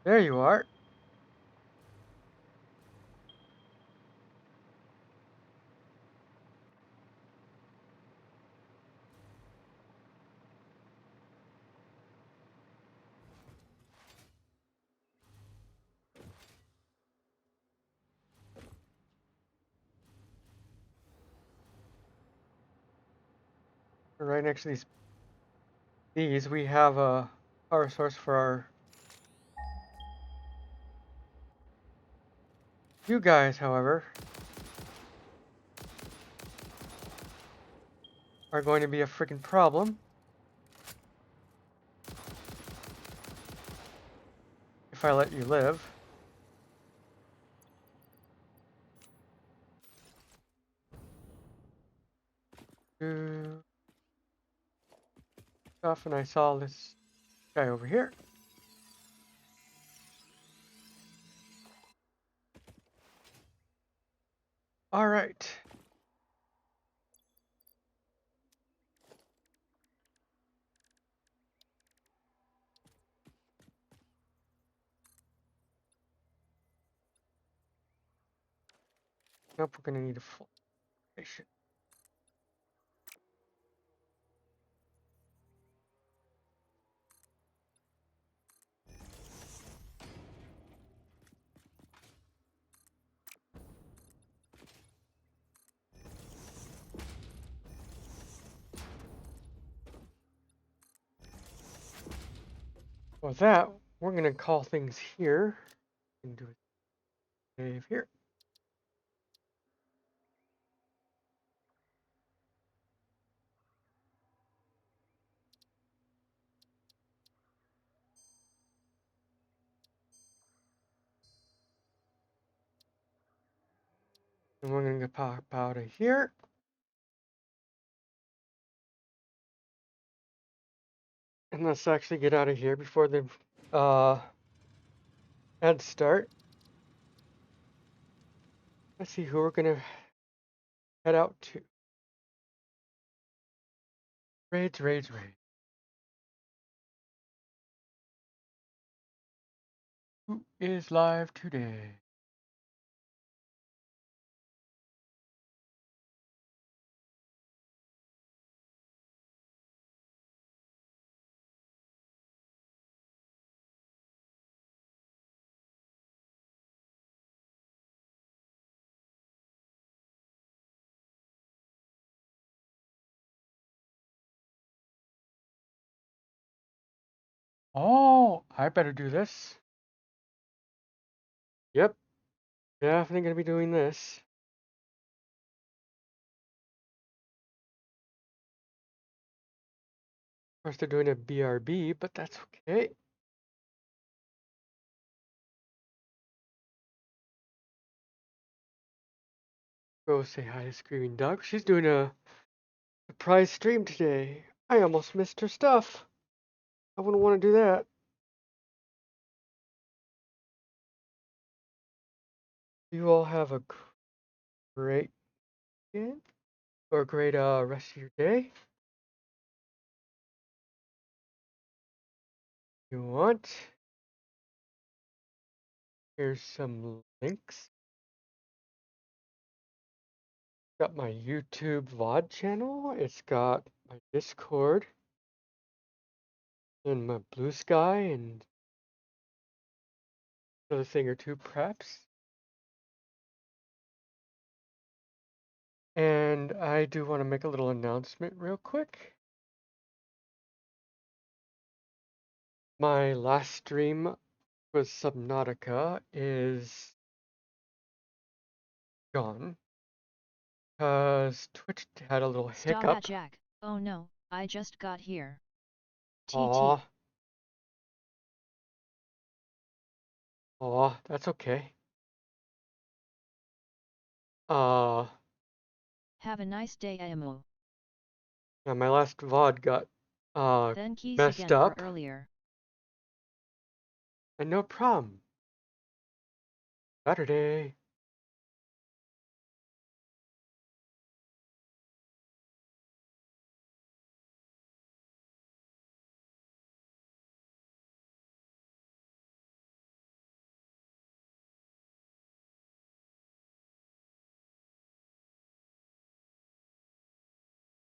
There you are. Right next to these we have a power source for our. You guys, however, are going to be a freaking problem if I let you live. Stuff, and I saw this guy over here. All right. Nope, we're gonna need a full station. With that, we're gonna call things here and do a save here. And we're gonna pop out of here. And let's actually get out of here before the ads start. Let's see who we're gonna head out to. Raids. Who is live today? Oh, I better do this. Yep, definitely gonna be doing this. course, they're doing a BRB, but that's okay. Go say hi to Screaming Dog. She's doing a surprise stream today. I almost missed her stuff. I wouldn't want to do that. You all have a great weekend or a great rest of your day. You want? Here's some links. Got my YouTube VOD channel. It's got my Discord and my Blue Sky and another thing or two perhaps. And I do want to make a little announcement real quick. My last stream with Subnautica is gone because Twitch had a little Stop hiccup. at Jack. Oh no, I just got here. Aw, TT. aw, that's okay. Have a nice day, Amo. Yeah, my last VOD got Then keys messed again for up, earlier. and no problem. Saturday.